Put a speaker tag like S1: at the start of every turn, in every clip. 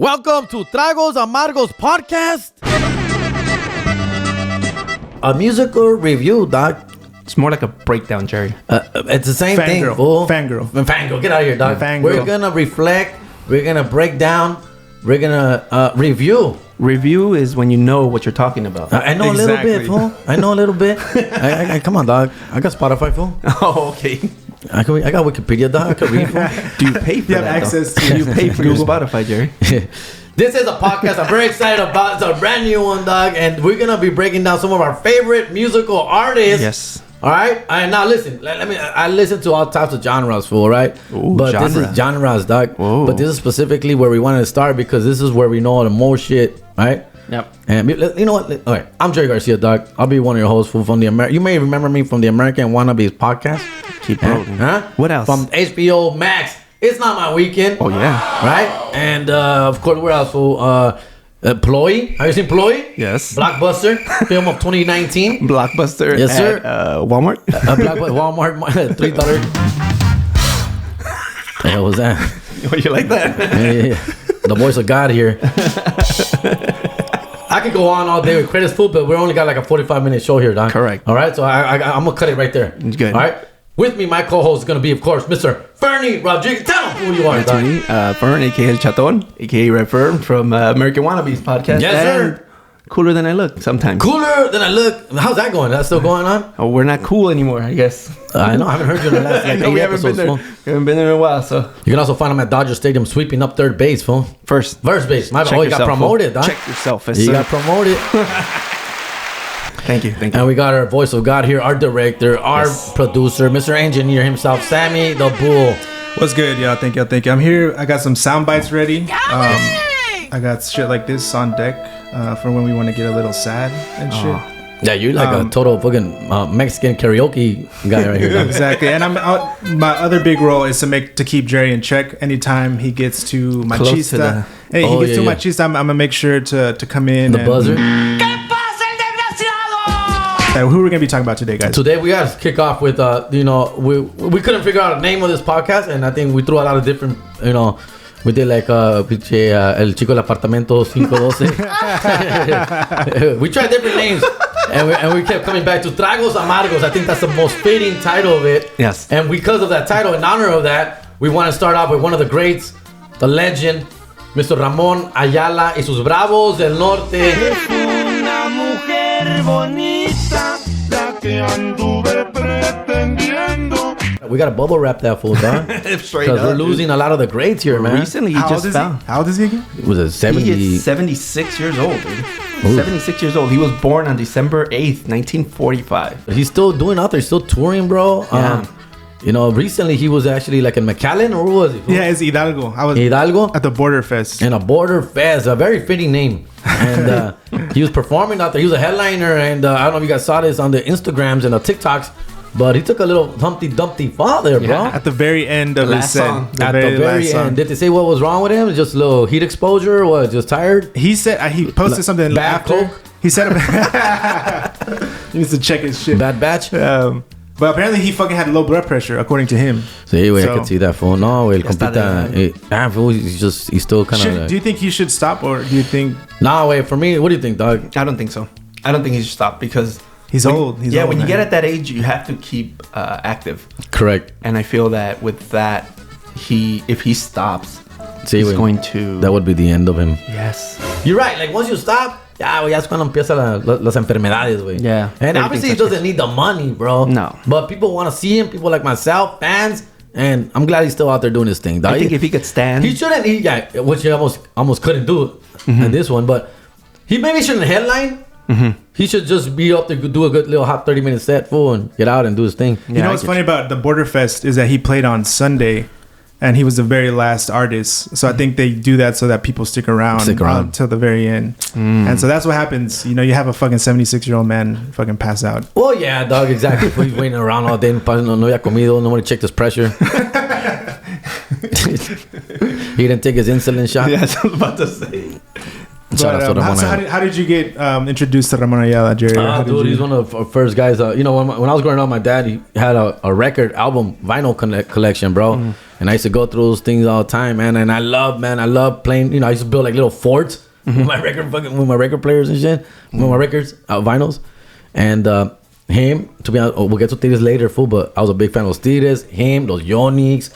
S1: Welcome to Tragos, Amargos podcast. A musical review, doc.
S2: It's more like a breakdown, Jerry.
S1: It's the same thing, fool. Fangirl. Get out of here, doc. We're gonna reflect. We're gonna break down. We're gonna review.
S2: Review is when you know what you're talking about.
S1: I know a little bit, fool. I know a little bit. I come on, dog. I got Spotify, fool.
S2: Oh, okay.
S1: I got Wikipedia, dog. I can read, fool.
S2: Do you pay for that?
S3: Access to
S2: Do you pay for your Spotify, Jerry?
S1: This is a podcast I'm very excited about. It's a brand new one, dog. And we're going to be breaking down some of our favorite musical artists.
S2: Yes.
S1: All right? Now, listen. I listen to all types of genres, fool, right?
S2: Ooh,
S1: but
S2: genre.
S1: this is genres, dog.
S2: Whoa.
S1: But this is specifically where we wanted to start because this is where we know the most shit, right?
S2: Yep.
S1: And you know what? All right. I'm Jerry Garcia, dog. I'll be one of your hosts, fool, from the You may remember me from the American Wannabes podcast.
S2: Keep rolling.
S1: Huh?
S2: What else?
S1: From HBO Max. It's Not My Weekend.
S2: Oh, yeah.
S1: Right? And, of course, where else, fool? Ploy. Have you seen Ploy?
S2: Yes.
S1: Blockbuster. Film of 2019.
S2: Blockbuster.
S1: Yes, sir.
S2: At Walmart.
S1: Walmart. $3. The hell was that?
S2: Oh, you like that?
S1: Yeah. The voice of God here. I could go on all day with credits, fool, but we only got like a 45-minute show here, Don.
S2: Correct.
S1: All right, so I'm gonna cut it right there.
S2: Good.
S1: All right. With me, my co-host is gonna be, of course, Mr. Fernie Rodriguez. Tell him who you are, Don.
S2: Me, Fern, aka El Chaton, aka Red Fern from American Wannabes podcast.
S1: Yes, sir.
S2: Cooler than I look sometimes.
S1: Cooler than I look. How's that going? That's still going on?
S2: Oh, we're not cool anymore, I guess.
S1: I know. I haven't heard you in the last like 8
S2: we haven't been
S1: episodes,
S2: there.
S1: fool.
S2: We haven't been there in a while, so.
S1: You can also find him at Dodger Stadium sweeping up third base, fool.
S2: First
S1: base. My bad.
S2: check
S1: Oh, you got
S2: yourself,
S1: promoted,
S2: fool.
S1: Don.
S2: Check yourself.
S1: You got promoted.
S2: Thank you.
S1: And we got our voice of God here, our director, our producer, Mr. Engineer himself, Sammy the Bull.
S3: What's good, y'all? Thank you. I'm here. I got some sound bites ready. I got shit like this on deck for when we want to get a little sad and shit.
S1: Yeah, you're like a total fucking Mexican karaoke guy right here.
S3: Exactly. And my other big role is to keep Jerry in check. Anytime he gets to machista, machista, I'm gonna make sure to come in.
S1: The buzzer.
S3: Who we're gonna be talking about today, guys?
S1: Today we gotta kick off with we couldn't figure out a name of this podcast, and I think we threw a lot of different we did like El Chico del Apartamento 512. We tried different names, and we kept coming back to Tragos Amargos. I think that's the most fitting title of it.
S2: Yes.
S1: And because of that title, in honor of that, we want to start off with one of the greats, the legend, Mr. Ramon Ayala y sus Bravos del Norte.
S4: Una mujer bonita, la que anduve pretendiendo.
S1: We gotta bubble wrap that fool, dog. Because we're losing a lot of the greats here, man.
S2: Recently, he
S3: How
S2: just
S3: old
S2: found.
S3: How old is he again?
S1: It was a 70.
S2: He is 76 years old, dude.
S1: Ooh.
S2: 76 years old. He was born on December 8th, 1945.
S1: He's still doing out there. He's still touring, bro.
S2: Yeah.
S1: Recently he was actually like in McAllen, or where was he?
S3: Yeah, it's Hidalgo. I was
S1: Hidalgo?
S3: at the Border Fest.
S1: And a Border Fest, a very fitting name. And he was performing out there. He was a headliner, and I don't know if you guys saw this on the Instagrams and the TikToks, but he took a little Humpty Dumpty fall there, bro.
S2: Yeah.
S3: At the very end of his
S2: Last
S3: set.
S2: song.
S1: At the very
S3: last song.
S1: end. Did they say what was wrong with him? Just a little heat exposure? Or just tired?
S3: He said he posted something
S1: Bad
S3: after.
S1: Coke?
S3: He said he needs to check his shit.
S1: Bad batch?
S3: But apparently he fucking had low blood pressure, according to him.
S1: Sí, güey, I
S3: So-
S1: can see that fool. No, güey, el
S2: está
S1: compita. Fool, he's still kind of.
S3: Do you think he should stop, or do you think
S1: Nah, wait, for me, what do you think, dog?
S2: I don't think so. I don't think he should stop because
S3: he's old? He's old,
S2: when you
S3: man.
S2: get at that age, you have to keep active.
S1: Correct.
S2: And I feel that with that, if he stops,
S1: Sí,
S2: he's
S1: güey.
S2: going to.
S1: That would be the end of him.
S2: Yes.
S1: You're right. Like, once you stop, ya es cuando empiezan las enfermedades, güey.
S2: Yeah.
S1: And
S2: Everything
S1: obviously, he
S2: touches.
S1: doesn't need the money, bro.
S2: No.
S1: But people want to see him. People like myself, fans. And I'm glad he's still out there doing his thing, dog.
S2: I think if he could stand.
S1: He shouldn't, which he almost couldn't do in this one. But he maybe shouldn't headline. He should just be up there, do a good little hot 30-minute set, fool, and get out and do his thing.
S3: You know what's funny about the Border Fest is that he played on Sunday, and he was the very last artist. So I think they do that so that people stick around till the very end. And so that's what happens. You have a fucking 76-year-old man fucking pass out.
S1: Well, yeah, dog, exactly. He's waiting around all day. No había comido. Nobody checked his pressure. He didn't take his insulin shot.
S2: Yeah, I was about to say.
S1: Shout out to Ramon
S3: so
S1: Ayala.
S3: how did you get introduced to Ramon Ayala, Jerry?
S1: Dude, he's one of the first guys. You know, when I was growing up, my dad he had a record album vinyl collection, bro. And I used to go through those things all the time, man. And I love playing. You know, I used to build like little forts with my record players and shit, with my records, vinyls, and him. To be honest, we'll get to Tigres later, fool. But I was a big fan of los Tigres. Him, los Yonix,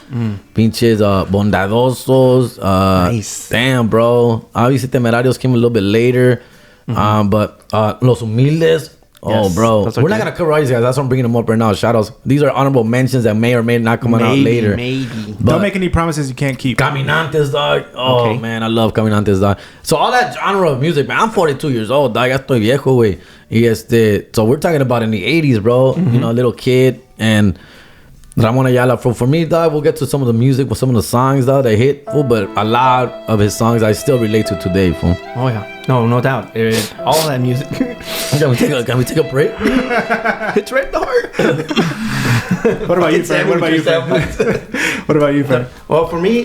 S1: pinches Bondadosos.
S2: Nice.
S1: Damn, bro. Obviously, Temerarios came a little bit later. But Los Humildes. Oh,
S2: Yes,
S1: bro.
S2: those are
S1: We're not
S2: good.
S1: going to cover all these guys. That's why I'm bringing them up right now. Shout outs. These are honorable mentions that may or may not come out later.
S2: Maybe.
S1: But
S3: Don't make any promises you can't keep.
S1: Caminantes, dog. Oh,
S2: Okay.
S1: man. I love Caminantes, dog. So all that genre of music, man. I'm 42 years old, dog. Ya estoy viejo, güey. Y so we're talking about in the 80s, bro. You know, a little kid. And Ramon Ayala, for me, dog, we'll get to some of the music, with some of the songs, dog, that hit, fool. But a lot of his songs I still relate to today, fool.
S2: Oh yeah. No doubt. All that music.
S1: Can we take a break?
S2: It's right in the heart.
S3: What about you, Fern? What about you, Fern? What about you, Fern?
S2: Well, for me,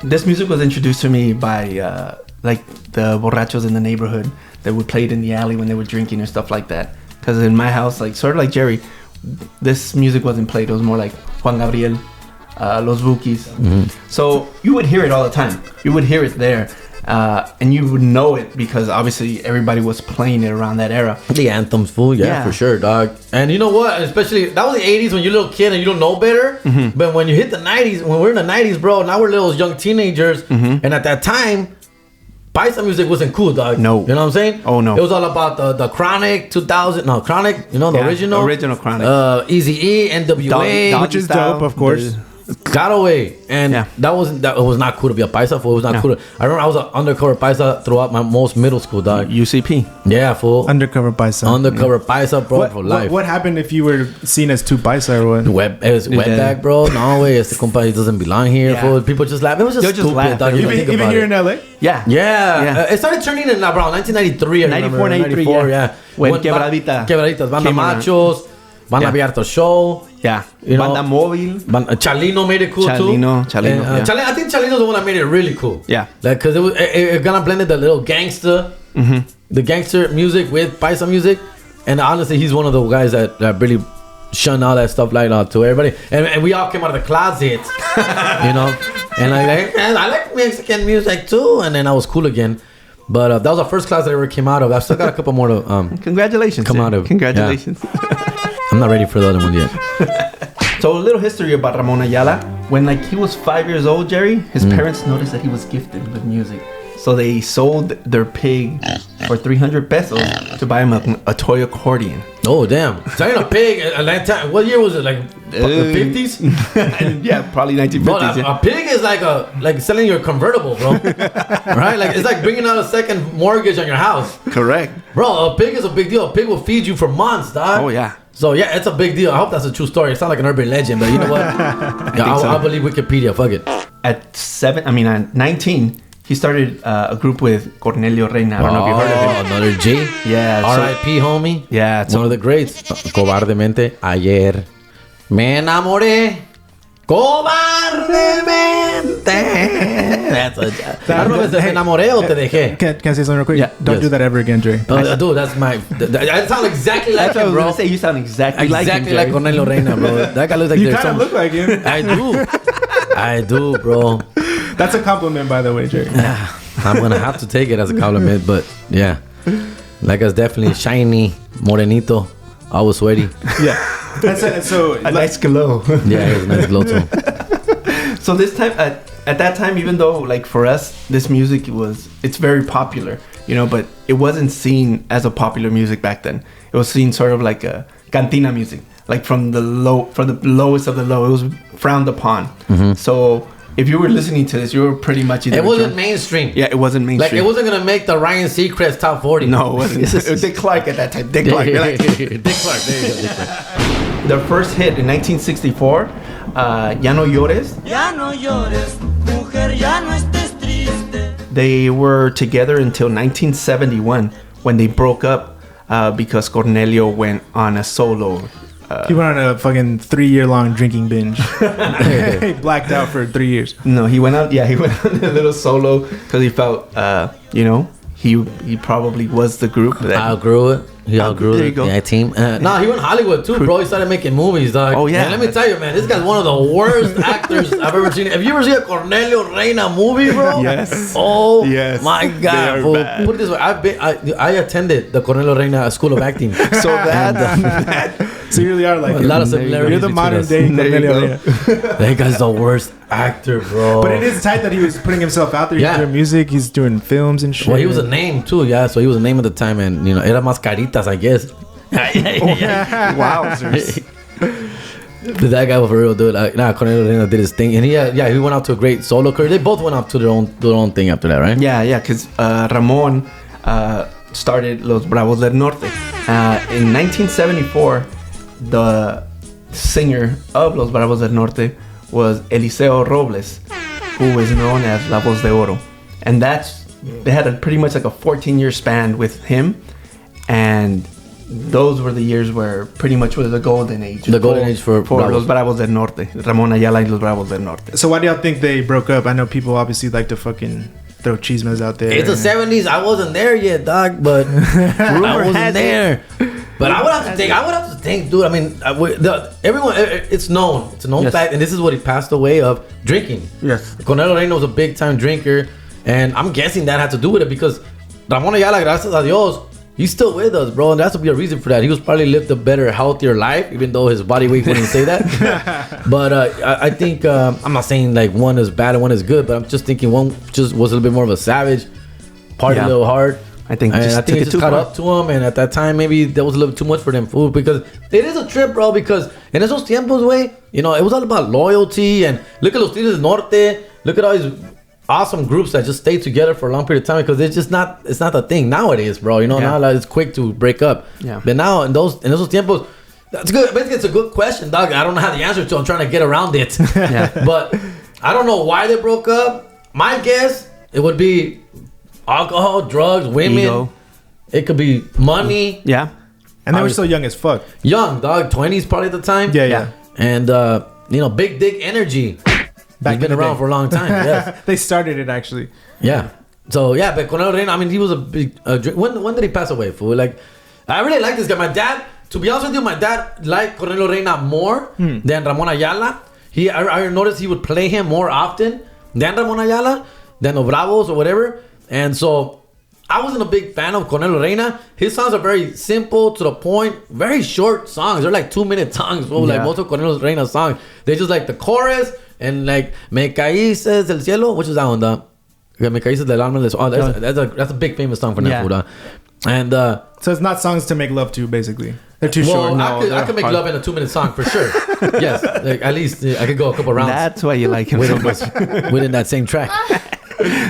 S2: this music was introduced to me by like the borrachos in the neighborhood that would play it in the alley when they were drinking or stuff like that. Because in my house, like sort of like Jerry, this music wasn't played. It was more like Juan Gabriel, Los Bukis. So you would hear it all the time. You would hear it there. And you would know it because obviously everybody was playing it around that era.
S1: The anthems, fool. Yeah, for sure, dog. And you know what? Especially, that was the 80s when you're a little kid and you don't know better. But when you hit the 90s, when we're in the 90s, bro, now we're little young teenagers. And at that time, Paisa music wasn't cool, dog.
S2: No.
S1: You know what I'm saying?
S2: Oh, no.
S1: It was all about the Chronic 2000. No, Chronic, you know, the original.
S2: Original Chronic.
S1: Easy-E, NWA.
S2: Dog
S3: Which is
S2: style,
S3: dope, of course.
S1: Got away, and
S2: Yeah.
S1: that was not cool to be a paisa, fool. It was not cool. I remember I was an undercover paisa throughout my most middle school, dog.
S2: UCP.
S1: Yeah, fool.
S3: Undercover paisa.
S1: Undercover paisa, bro, for life.
S3: What happened if you were seen as too paisa or what?
S1: It was wetback, bro. No way, este compa he doesn't belong here.
S2: Yeah.
S1: Fool. People just laugh. It was just
S2: They'll just
S1: stupid,
S2: laugh.
S1: dog. You think
S3: Even
S1: about
S3: here
S1: it.
S3: in LA?
S2: Yeah.
S1: Yeah.
S2: Yeah.
S1: It started turning in around 1993. I
S2: 94,
S1: remember.
S2: 93, yeah. When
S1: Quebraditas, Banda
S2: came around.
S1: Machos, Banda Abierto Show.
S2: Yeah.
S1: You know,
S2: Banda Móvil.
S1: Chalino made it cool
S2: Chalino,
S1: too.
S2: Chalino,
S1: And,
S2: yeah.
S1: I think Chalino's the one that made it really cool.
S2: Yeah.
S1: Like, cause it kind of blended the little gangster, the gangster music with paisa music, and honestly, he's one of the guys that really shun all that stuff like to everybody. And we all came out of the closet, you know. And I like Mexican music too. And then I was cool again. But that was the first class that I ever came out of. I've still got a couple more to
S2: Congratulations.
S1: come
S2: Jerry.
S1: out of.
S2: Congratulations.
S1: I'm not ready for the other one yet.
S2: So a little history about Ramon Ayala. When like he was 5 years old, Jerry, his parents noticed that he was gifted with music. So they sold their pig for 300 pesos to buy him a toy accordion.
S1: Oh damn! Selling a pig at that time. What year was it? Like the 50s?
S2: Yeah, probably 1950s.
S1: Bro,
S2: yeah.
S1: a pig is like selling your convertible, bro. Right? Like it's like bringing out a second mortgage on your house,
S2: Correct.
S1: bro. A pig is a big deal. A pig will feed you for months, dog.
S2: Oh yeah.
S1: So yeah, it's a big deal. I hope that's a true story. It sounds like an urban legend, but you know what? I believe Wikipedia. Fuck it.
S2: At 19, he started a group with Cornelio Reina. I don't know if you heard of him.
S1: Another G.
S2: Yeah. so-
S1: R.I.P. homie.
S2: Yeah.
S1: One of the greats. Cobardemente. Ayer me enamoré. Cobardemente. That's a. I don't know if it's me enamoré o te dejé.
S3: Can I say something real quick?
S2: Yeah.
S3: Don't do that ever again, Jerry.
S1: Dude, that's my. I sound exactly like
S2: That's what I
S1: him,
S2: was
S1: bro.
S2: gonna say. You sound exactly like him,
S1: Exactly like
S2: Jerry.
S1: Cornelio Reina, bro. That guy looks like
S3: You
S1: there's
S3: kind of
S1: some.
S3: look like him.
S1: I do, bro.
S3: That's a compliment, by the way, Jerry.
S1: I'm gonna have to take it as a compliment, but yeah, like us definitely shiny, morenito, always sweaty.
S3: Yeah. So
S2: A nice glow.
S1: Yeah, he has a nice glow too.
S2: So this time, at that time, even though like for us, this music it's very popular, you know, but it wasn't seen as a popular music back then. It was seen sort of like a cantina music, like from the lowest of the low. It was frowned upon. So if you were listening to this, you were pretty much either
S1: It wasn't mainstream.
S2: Yeah, it wasn't
S1: Like
S2: mainstream.
S1: it wasn't gonna make the Ryan Seacrest top 40.
S2: No, it wasn't. It was Dick Clark at that time. Dick Clark. You're like-
S1: Dick Clark. There you go. Dick Clark.
S2: Their first hit in 1964, Ya No Llores.
S5: Ya no llores, mujer, ya no estés triste.
S2: They were together until 1971 when they broke up because Cornelio went on a solo.
S3: he went on a fucking 3-year-long drinking binge. He blacked out for 3 years.
S2: No, he went out. Yeah, he went on a little solo because he felt, he probably was the group that
S1: outgrew it. He outgrew
S2: there
S1: it.
S2: you go.
S1: Yeah, team. No, he went Hollywood too, bro. He started making movies, dog.
S2: Oh, yeah.
S1: And let me tell you, man, this guy's one of the worst actors I've ever seen. Have you ever seen a Cornelio Reina movie, bro?
S2: Yes.
S1: Oh,
S2: Yes.
S1: my
S2: They
S1: God.
S2: are
S1: Fool.
S2: bad.
S1: Put it this way. I attended the Cornelio Reina School of Acting.
S2: So that
S3: So you really are like
S1: A lot of
S2: There you go.
S1: similarities.
S3: you're the
S1: between
S3: modern
S1: us.
S3: day
S2: There you
S3: Cornelio
S2: go.
S3: Reyna.
S1: That guy's the worst actor, bro.
S3: But it is tight that he was putting himself out there. He's
S1: Yeah.
S3: doing music. He's doing films and shit.
S1: Well, he was a name too, yeah. So he was a name at the time, and you know, era más caritas, I guess.
S2: wowzers.
S1: But that guy was for real, dude. Cornelio Reina did his thing, and he went out to a great solo career. They both went out to their own thing after that, right?
S2: Yeah, because Ramon started Los Bravos del Norte. In 1974, the singer of Los Bravos del Norte was Eliseo Robles, who is known as La Voz de Oro. And they had pretty much like a 14-year span with him. And those were the years where pretty much was the golden age.
S1: The golden age for
S2: Los Bravos del Norte. Ramon Ayala y Los Bravos del Norte.
S3: So why do y'all think they broke up? I know people obviously like to fucking throw chismes out there.
S1: It's the 70s. I wasn't there yet, dog, but I wasn't there. But I would have to think, dude. I mean, everyone, it's known. It's a known
S2: Yes.
S1: fact, and this is what he passed away of, drinking.
S2: Yes.
S1: Cornelio Reina was a big time drinker, and I'm guessing that had to do with it because Ramon Ayala, gracias a Dios, he's still with us, bro, and that's to be a reason for that. He was probably lived a better, healthier life, even though his body weight wouldn't say that. But I think I'm not saying like one is bad and one is good, but I'm just thinking one just was a little bit more of a savage, partied
S2: Yeah.
S1: a little hard.
S2: I think
S1: And
S2: just
S1: I
S2: took
S1: think
S2: it
S1: it just
S2: too
S1: caught
S2: far.
S1: up to him, and at that time maybe that was a little too much for them, fool. Because it is a trip, bro. Because en esos tiempos, way, you know, it was all about loyalty. And look at Los Tigres del Norte. Look at all these awesome groups that just stayed together for a long period of time. Because it's not the thing nowadays, bro. You know,
S2: Yeah.
S1: now like, it's quick to break up.
S2: Yeah.
S1: But now in esos tiempos, that's good. Basically, it's a good question, dog. I don't know how the answer to. I'm trying to get around it.
S2: Yeah.
S1: But I don't know why they broke up. My guess, it would be alcohol, drugs, women.
S2: Ego.
S1: It could be money.
S2: Yeah.
S3: and they were still young as fuck.
S1: Young, dog. 20s probably at the time.
S3: Yeah.
S1: And, you know, big dick energy.
S3: Back
S1: He's been
S3: in the
S1: around
S3: day.
S1: for a long time. Yes.
S3: They started it actually.
S1: Yeah. So, yeah, but Cornelio Reina, I mean, he was a big... when did he pass away, fool? Like, I really like this guy. My dad, to be honest with you, my dad liked Cornelio Reina more than Ramon Ayala. I noticed he would play him more often than Ramon Ayala, than Los Bravos or whatever. And so... I wasn't a big fan of Cornelio Reina. His songs are very simple, to the point, very short songs. They're like 2-minute songs, bro. Like
S2: Yeah.
S1: most of Cornelio Reina's songs. They just like the chorus and like Me caíste del cielo, which is that one, Me caíste del alma. Oh, that's a big famous song for
S2: Yeah.
S1: Nefuda. And
S3: So it's not songs to make love to, basically. They're too
S1: well,
S3: short.
S1: I could make love in a 2-minute song for sure. Yes, like, at least I could go a couple rounds
S2: That's why you like him so much.
S1: within that same track.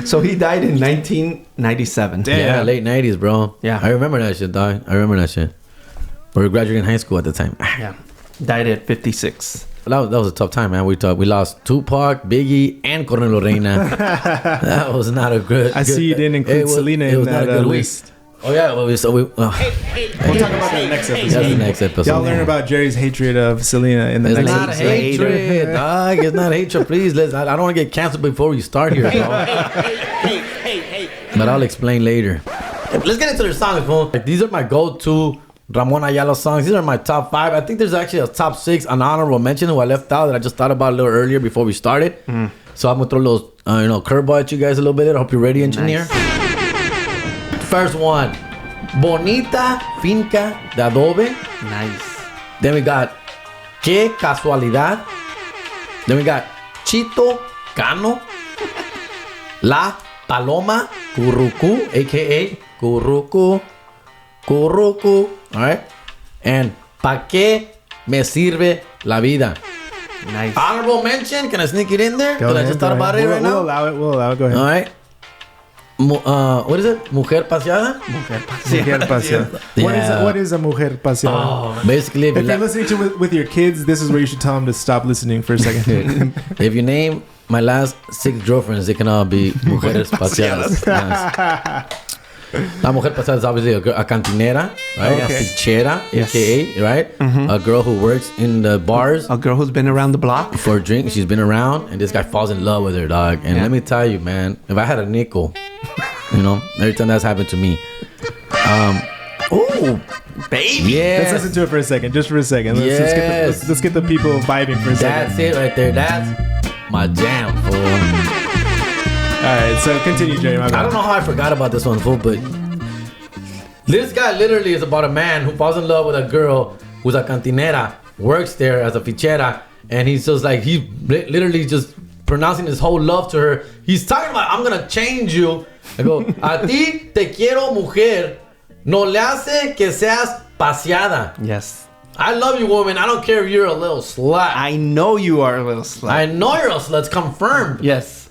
S2: So he died in 1997.
S3: Damn.
S1: Yeah, late 90s, bro.
S2: Yeah.
S1: I remember that shit, dog. I remember that shit. We were graduating high school at the time.
S2: Yeah. Died at 56.
S1: That was a tough time, man. We lost Tupac, Biggie, and Cornelio Reina. That was not a good.
S3: I see you didn't include Selena in that list.
S1: Oh yeah, well,
S3: We'll talk about that next episode.
S1: That's the next episode.
S3: Y'all learn about Jerry's hatred of Selena in the
S1: It's
S3: next
S1: not
S3: episode.
S1: hatred, dog. It's not hatred. Please, I don't want to get canceled before we start here, bro. But I'll explain later. Let's get into their songs, bro. Like, these are my go-to Ramon Ayala songs. These are my top 5. I think there's actually a top 6, an honorable mention who I left out that I just thought about a little earlier before we started. So I'm gonna throw those, curveball at you guys a little bit. I hope you're ready, engineer.
S2: Nice.
S1: First one, Bonita, Finca de Adobe.
S2: Nice.
S1: Then we got Que Casualidad. Then we got Chito, Cano. La Paloma, Curucu, a.k.a. Curucu. Alright? And Pa' que me sirve la vida.
S2: Nice.
S1: Honorable mention, can I sneak it in there?
S3: Go
S1: Because I
S3: ahead,
S1: just
S3: go
S1: thought about
S3: ahead.
S1: it right
S3: We'll
S1: now.
S3: allow it. We'll allow it. Go ahead.
S1: Alright. What is it? Mujer Paseada?
S3: Mujer paseada.
S1: Yeah.
S3: What is a mujer paseada?
S1: Basically,
S3: If you're listening to it with your kids, this is where you should tell them to stop listening for a second.
S1: if you name my last 6 girlfriends, they can all be mujeres paseadas. Yes. La mujer paseada is obviously a cantinera, right?
S2: Okay.
S1: A fichera,
S2: Yes.
S1: aka, right? A girl who works in the bars
S2: A girl who's been around the block.
S1: for a drink. She's been around, and this guy falls in love with her, dog. And
S2: Yeah.
S1: let me tell you, man, if I had a nickel, You know, every time that's happened to me. Oh,
S2: Baby.
S1: yeah.
S3: Let's listen to it for a second, just for a second. Let's get the people vibing for a second.
S1: That's it right there. That's my jam, fool.
S3: All right, so continue, Jerry. My bad.
S1: I don't know how I forgot about this one, fool, but this guy literally is about a man who falls in love with a girl who's a cantinera, works there as a fichera, and he's just like, he's literally just pronouncing his whole love to her. He's talking about, I'm gonna change you. I go, a ti te quiero, mujer. No le hace que seas paseada.
S2: Yes.
S1: I love you, woman. I don't care if you're a little slut.
S2: I know you are a little slut.
S1: I know you're a slut. It's confirmed.
S2: Yes.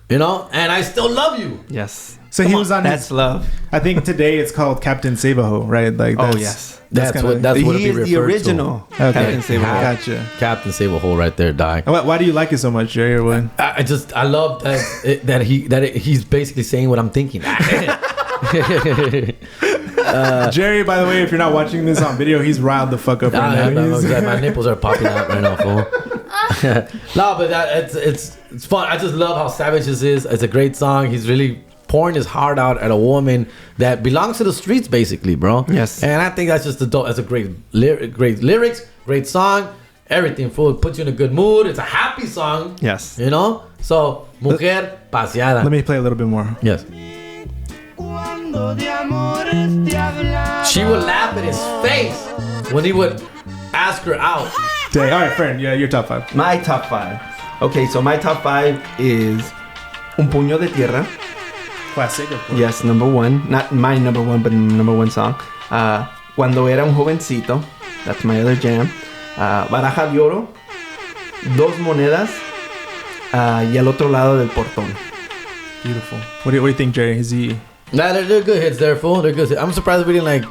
S1: You know, and I still love you.
S2: Yes.
S3: So he was on
S2: That's
S3: his.
S2: love.
S3: I think today it's called Captain Save-A-Ho, right? Like
S2: Oh,
S3: that's,
S2: yes.
S1: That's
S3: kinda-
S1: what it'd
S2: He
S1: be
S2: is the
S1: referred
S2: original
S3: Okay.
S2: Captain Save-A-Ho.
S3: Gotcha.
S1: Captain Save a Hole right there, dog.
S3: Why do you like it so much, Jerry? Or what?
S1: I love that he's basically saying what I'm thinking.
S3: Jerry, by the way, if you're not watching this on video, he's riled the fuck up right now. He's-
S1: My nipples are popping out right now, fool. No, but it's fun. I just love how savage this is. It's a great song. He's really pouring his heart out at a woman that belongs to the streets, basically, bro.
S2: Yes.
S1: And I think that's just that's a great lyrics, great song, everything. Fool, it puts you in a good mood. It's a happy song.
S2: Yes.
S1: You know. So, Mujer, Paseada.
S3: Let me play a little bit more.
S1: Yes. She would laugh in his face when he would ask her out.
S3: All right, Fern, yeah, your top 5.
S2: My top 5. Okay, so my top 5 is Un Puño de Tierra.
S3: Classic, of course.
S2: Yes, number 1. Not my number 1, but number 1 song. Cuando era un jovencito. That's my other jam. Baraja de Oro. Dos Monedas. Y al otro lado del Porton.
S3: Beautiful. What do you think, Jerry? Is he?
S1: Nah, they're good hits there, fool. They're good hits. I'm surprised we didn't like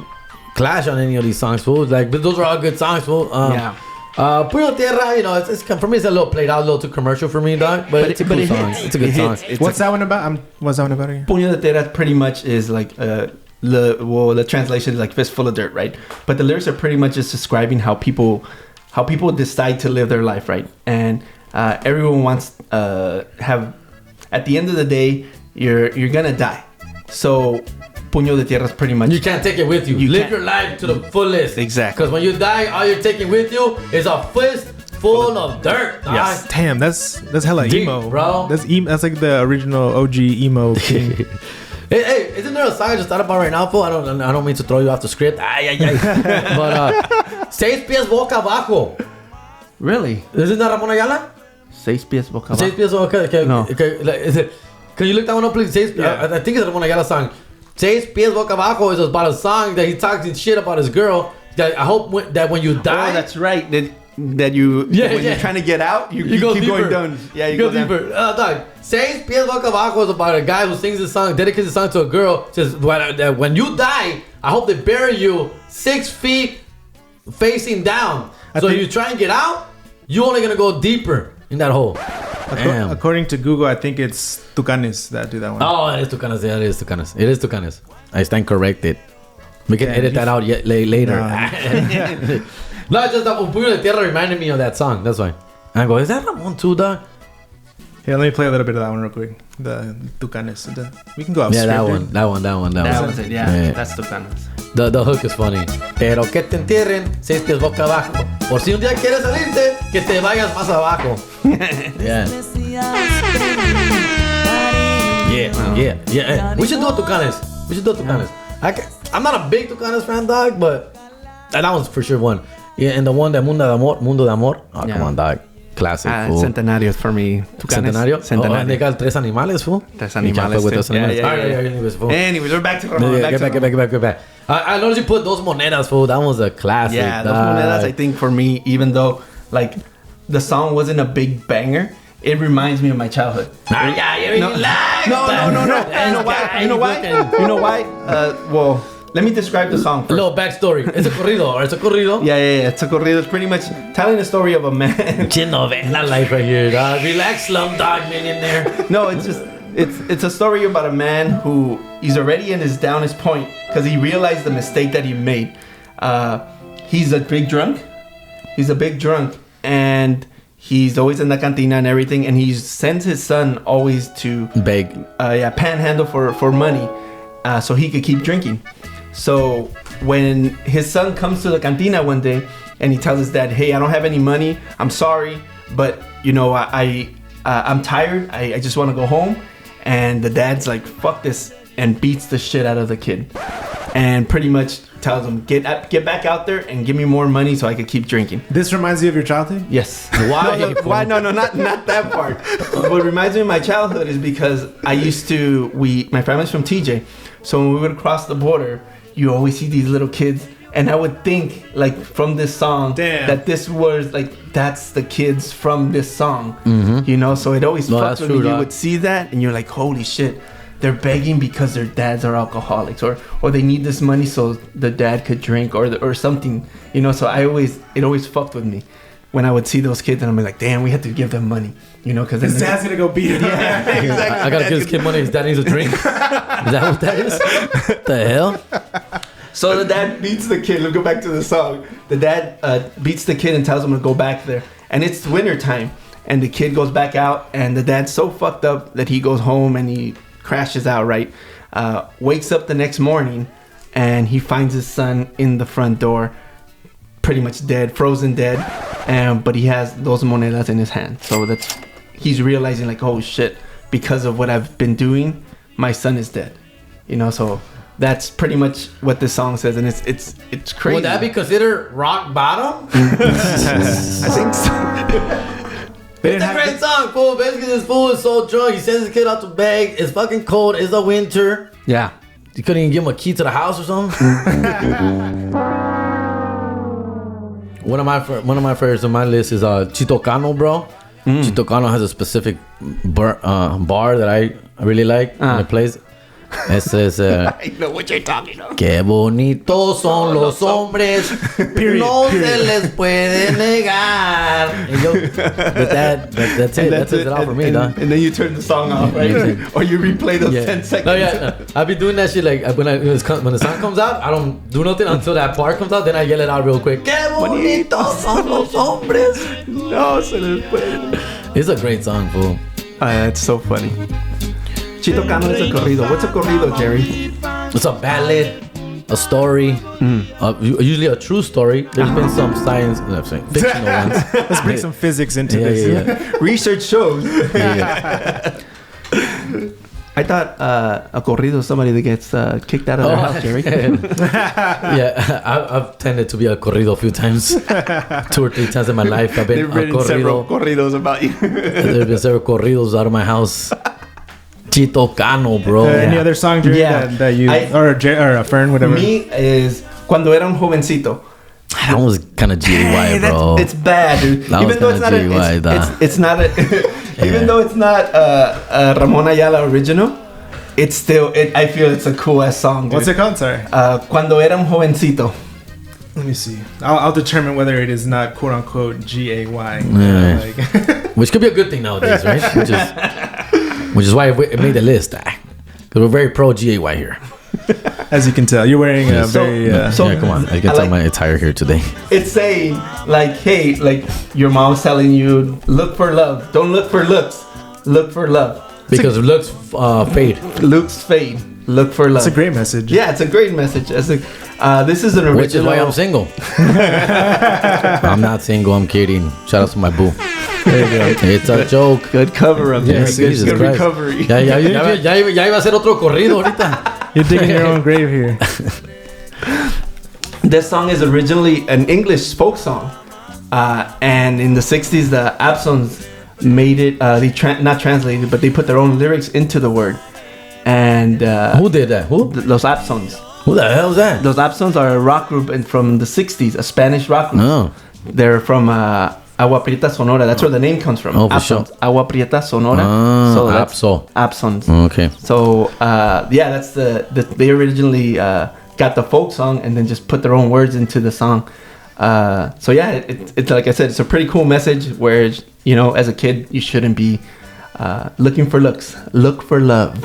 S1: clash on any of these songs, fool. Like, but those are all good songs, fool.
S2: Yeah.
S1: Puño de Tierra, you know, it's for me it's a little played out, a little too commercial for me, dog. But it's a good song.
S2: hits.
S1: It's a good
S2: It
S1: song.
S2: hits. It's
S3: What's that one about? What's that one about again?
S2: Puño de Tierra pretty much is like the translation is like fistful of dirt, right? But the lyrics are pretty much just describing how people decide to live their life, right? And everyone wants have at the end of the day you're gonna die. So Puño de Tierra is pretty much
S1: You can't take it with you.
S2: You
S1: Live
S2: can't.
S1: your life to the fullest.
S2: Exactly.
S1: Because when you die, all you're taking with you is a fist full of dirt, dog.
S2: Yes.
S3: Damn, that's hella
S1: Deep,
S3: emo,
S1: bro.
S3: That's like the original OG emo king.
S1: Hey, isn't there a song I just thought about right now, fool? I don't mean to throw you off the script. Ay. But seis pies boca abajo.
S2: Really?
S1: Isn't that Ramon Ayala?
S2: Seis pies boca abajo.
S1: Seis pies boca.
S2: No.
S1: Is it? Can you look that one up, please? I think it's Ramon Ayala song. Seis pies boca abajo is about a song that he talks shit about his girl. That I hope that when you die,
S2: Oh, that's right. That you when you're trying to get out, you
S1: go
S2: keep
S1: deeper.
S2: going down. Yeah, you
S1: go
S2: go down.
S1: deeper. Dog. Seis pies boca abajo is about a guy who sings this song, dedicates the song to a girl. Says that when you die, I hope they bury you 6 feet facing down. So if you try and get out, you're only gonna go deeper in that hole. Damn.
S3: According to Google, I think it's Tucanes that do that one.
S1: Oh, it is Tucanes. Yeah, it is Tucanes. It is Tucanes. I stand corrected. We can edit that out later. No, it's just that Un Puño de Tierra reminded me of that song. That's why. And I go, is that Ramon too, dog?
S3: Here, let me play a little bit of that one real quick. The Tucanes. We can go off
S1: Yeah, that
S3: script,
S1: one.
S2: That was it. Yeah, that's the Canos.
S1: The hook is funny. Pero que te entierren 6 pies boca abajo. Por si un día quieres salirte, que te vayas más abajo. Yeah. Yeah. Hey, we should do Tucanes. I'm not a big Tucanes fan, dog, but that one's for sure one. Yeah, and the one that Mundo de Amor. Oh, come on, dog. Classic, fool.
S2: Centenario for me. Tucanes.
S1: Centenario?
S2: Centenario.
S1: Oh, and they got Tres Animales, fool.
S2: Tres
S1: You can't
S2: Animales,
S1: fuck with
S2: too.
S1: Tres Animales.
S2: Yeah.
S1: Anyways, fool.
S2: Anyways, we're back to Ramon.
S1: Get back. I noticed you put Dos Monedas, fool. That was a classic.
S2: Yeah, Dos
S1: dog.
S2: Monedas, I think for me, even though like the song wasn't a big banger, it reminds me of my childhood.
S1: You
S2: No. You know why? Well, let me describe the song
S1: A
S2: first.
S1: little backstory. It's a corrido.
S2: Yeah. It's a corrido. It's pretty much telling the story of a man.
S1: Chin novela life right here, dog. Relax, Slumdog Millionaire.
S2: No, it's a story about a man who he's already in his downest point because he realized the mistake that he made. He's a big drunk, and he's always in the cantina and everything, and he sends his son always to
S1: Beg.
S2: panhandle for money. so he could keep drinking. So when his son comes to the cantina one day and he tells his dad, "Hey, I don't have any money. I'm sorry, but you know, I'm tired. I just want to go home." And the dad's like, "Fuck this," and beats the shit out of the kid, and pretty much tells him, "Get back out there and give me more money so I could keep drinking."
S3: This reminds you of your childhood?
S2: Yes.
S1: Why?
S2: Why? No, not that part. What reminds me of my childhood is because I used to. My family's from TJ, so when we would cross the border, you always see these little kids. And I would think, like, from this song, that this was, like, that's the kids from this song. Mm-hmm. You know? So it always fucked with me. You would see that, and you're like, holy shit. They're begging because their dads are alcoholics. Or they need this money so the dad could drink or something. You know? So it always fucked with me. When I would see those kids, and I'm like, damn, we had to give them money. You know? Because
S3: his dad's going to go beat him.
S2: Yeah, exactly.
S1: I got to give this kid money. His dad needs a drink. Is that what that is? What the hell?
S2: So the dad beats the kid. Let's go back to the song. The dad beats the kid and tells him to go back there. And it's winter time. And the kid goes back out. And the dad's so fucked up that he goes home and he crashes out, right? Wakes up the next morning. And he finds his son in the front door. Pretty much dead. Frozen dead. But he has those monedas in his hand. So he's realizing like, oh shit. Because of what I've been doing, my son is dead. You know, so... That's pretty much what this song says, and it's crazy.
S1: Would that be considered rock bottom?
S2: I think so.
S1: It's a great song, fool. Basically, this fool is so drunk. He sends his kid out to beg. It's fucking cold. It's the winter.
S2: Yeah.
S1: You couldn't even give him a key to the house or something. One of my favorites on my list is Chito Cano, bro. Chito Cano has a specific bar that I really like when it plays. Ese es
S2: I know what you're talking about.
S1: Qué bonitos son los hombres. No se les puede negar. That's it. That's it all for me, dog.
S2: And then you turn the song off, right? Or you replay those 10 seconds.
S1: No, I've been doing that shit like when the song comes out, I don't do nothing until that part comes out, then I yell it out real quick. Qué bonitos son los hombres.
S2: No se les puede.
S1: It's a great song, fool.
S2: That's so funny. Chito Cano is a corrido. What's a corrido, Jerry?
S1: It's a ballad, a story, usually a true story. There's been some fictional ones.
S3: Let's bring some physics into this.
S1: Yeah.
S2: Research shows. I thought a corrido is somebody that gets kicked out of their house, Jerry.
S1: Yeah, I've tended to be a corrido a few times. 2 or 3 times in my life. I've been
S2: They've written several corridos about you.
S1: There's been several corridos out of my house. Chito Cano, bro.
S3: Any other song, Jerry, that you... or Fern, whatever.
S2: Me is Cuando Era un Jovencito.
S1: That was kind of GAY, bro.
S2: It's bad, dude. Even though it's not it's not a... Even though it's not a Ramon Ayala original, it's still... I feel it's a cool-ass song, dude.
S3: What's it called, sorry?
S2: Cuando Era un Jovencito.
S3: Let me see. I'll determine whether it is not quote-unquote GAY.
S1: Which could be a good thing nowadays, right? Which is why it made the list. Because we're very pro GAY here.
S3: As you can tell, you're wearing a very...
S1: come on. I can tell my attire here today.
S2: It's saying, like, hey, like, your mom's telling you, look for love. Don't look for looks. Look for love.
S1: Because looks fade.
S2: Looks fade. Look for love.
S3: It's a great message.
S2: Yeah, it's a great message. This is an original...
S1: Which is why I'm single. I'm not single. I'm kidding. Shout out to my boo.
S2: There you go.
S1: It's a joke.
S2: Good cover up there. Good recovery.
S1: Ya iba a hacer otro corrido ahorita.
S3: You're digging your own grave here.
S2: This song is originally an English folk song. And in the 60s, the Absons made it, not translated, but they put their own lyrics into the word. And
S1: who did that? Who?
S2: Los Absons.
S1: Who the hell is that?
S2: Los Absons are a rock group from the 60s, a Spanish rock group.
S1: No.
S2: They're from Agua Prieta, Sonora. That's where the name comes from.
S1: Oh, for sure.
S2: Agua Prieta, Sonora. So that's Absons.
S1: Okay.
S2: So, that's they originally got the folk song and then just put their own words into the song. It's like I said, it's a pretty cool message where, you know, as a kid, you shouldn't be looking for looks. Look for love.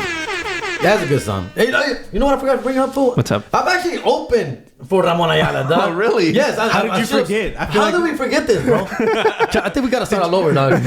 S1: That's a good song. Hey, you know what I forgot to bring up, fool?
S2: What's up?
S1: I've actually opened for Ramon Ayala, dog.
S2: Oh, really?
S1: Yes.
S3: How did you forget? I feel
S1: How did we forget this, bro? I think we gotta start all over, dog.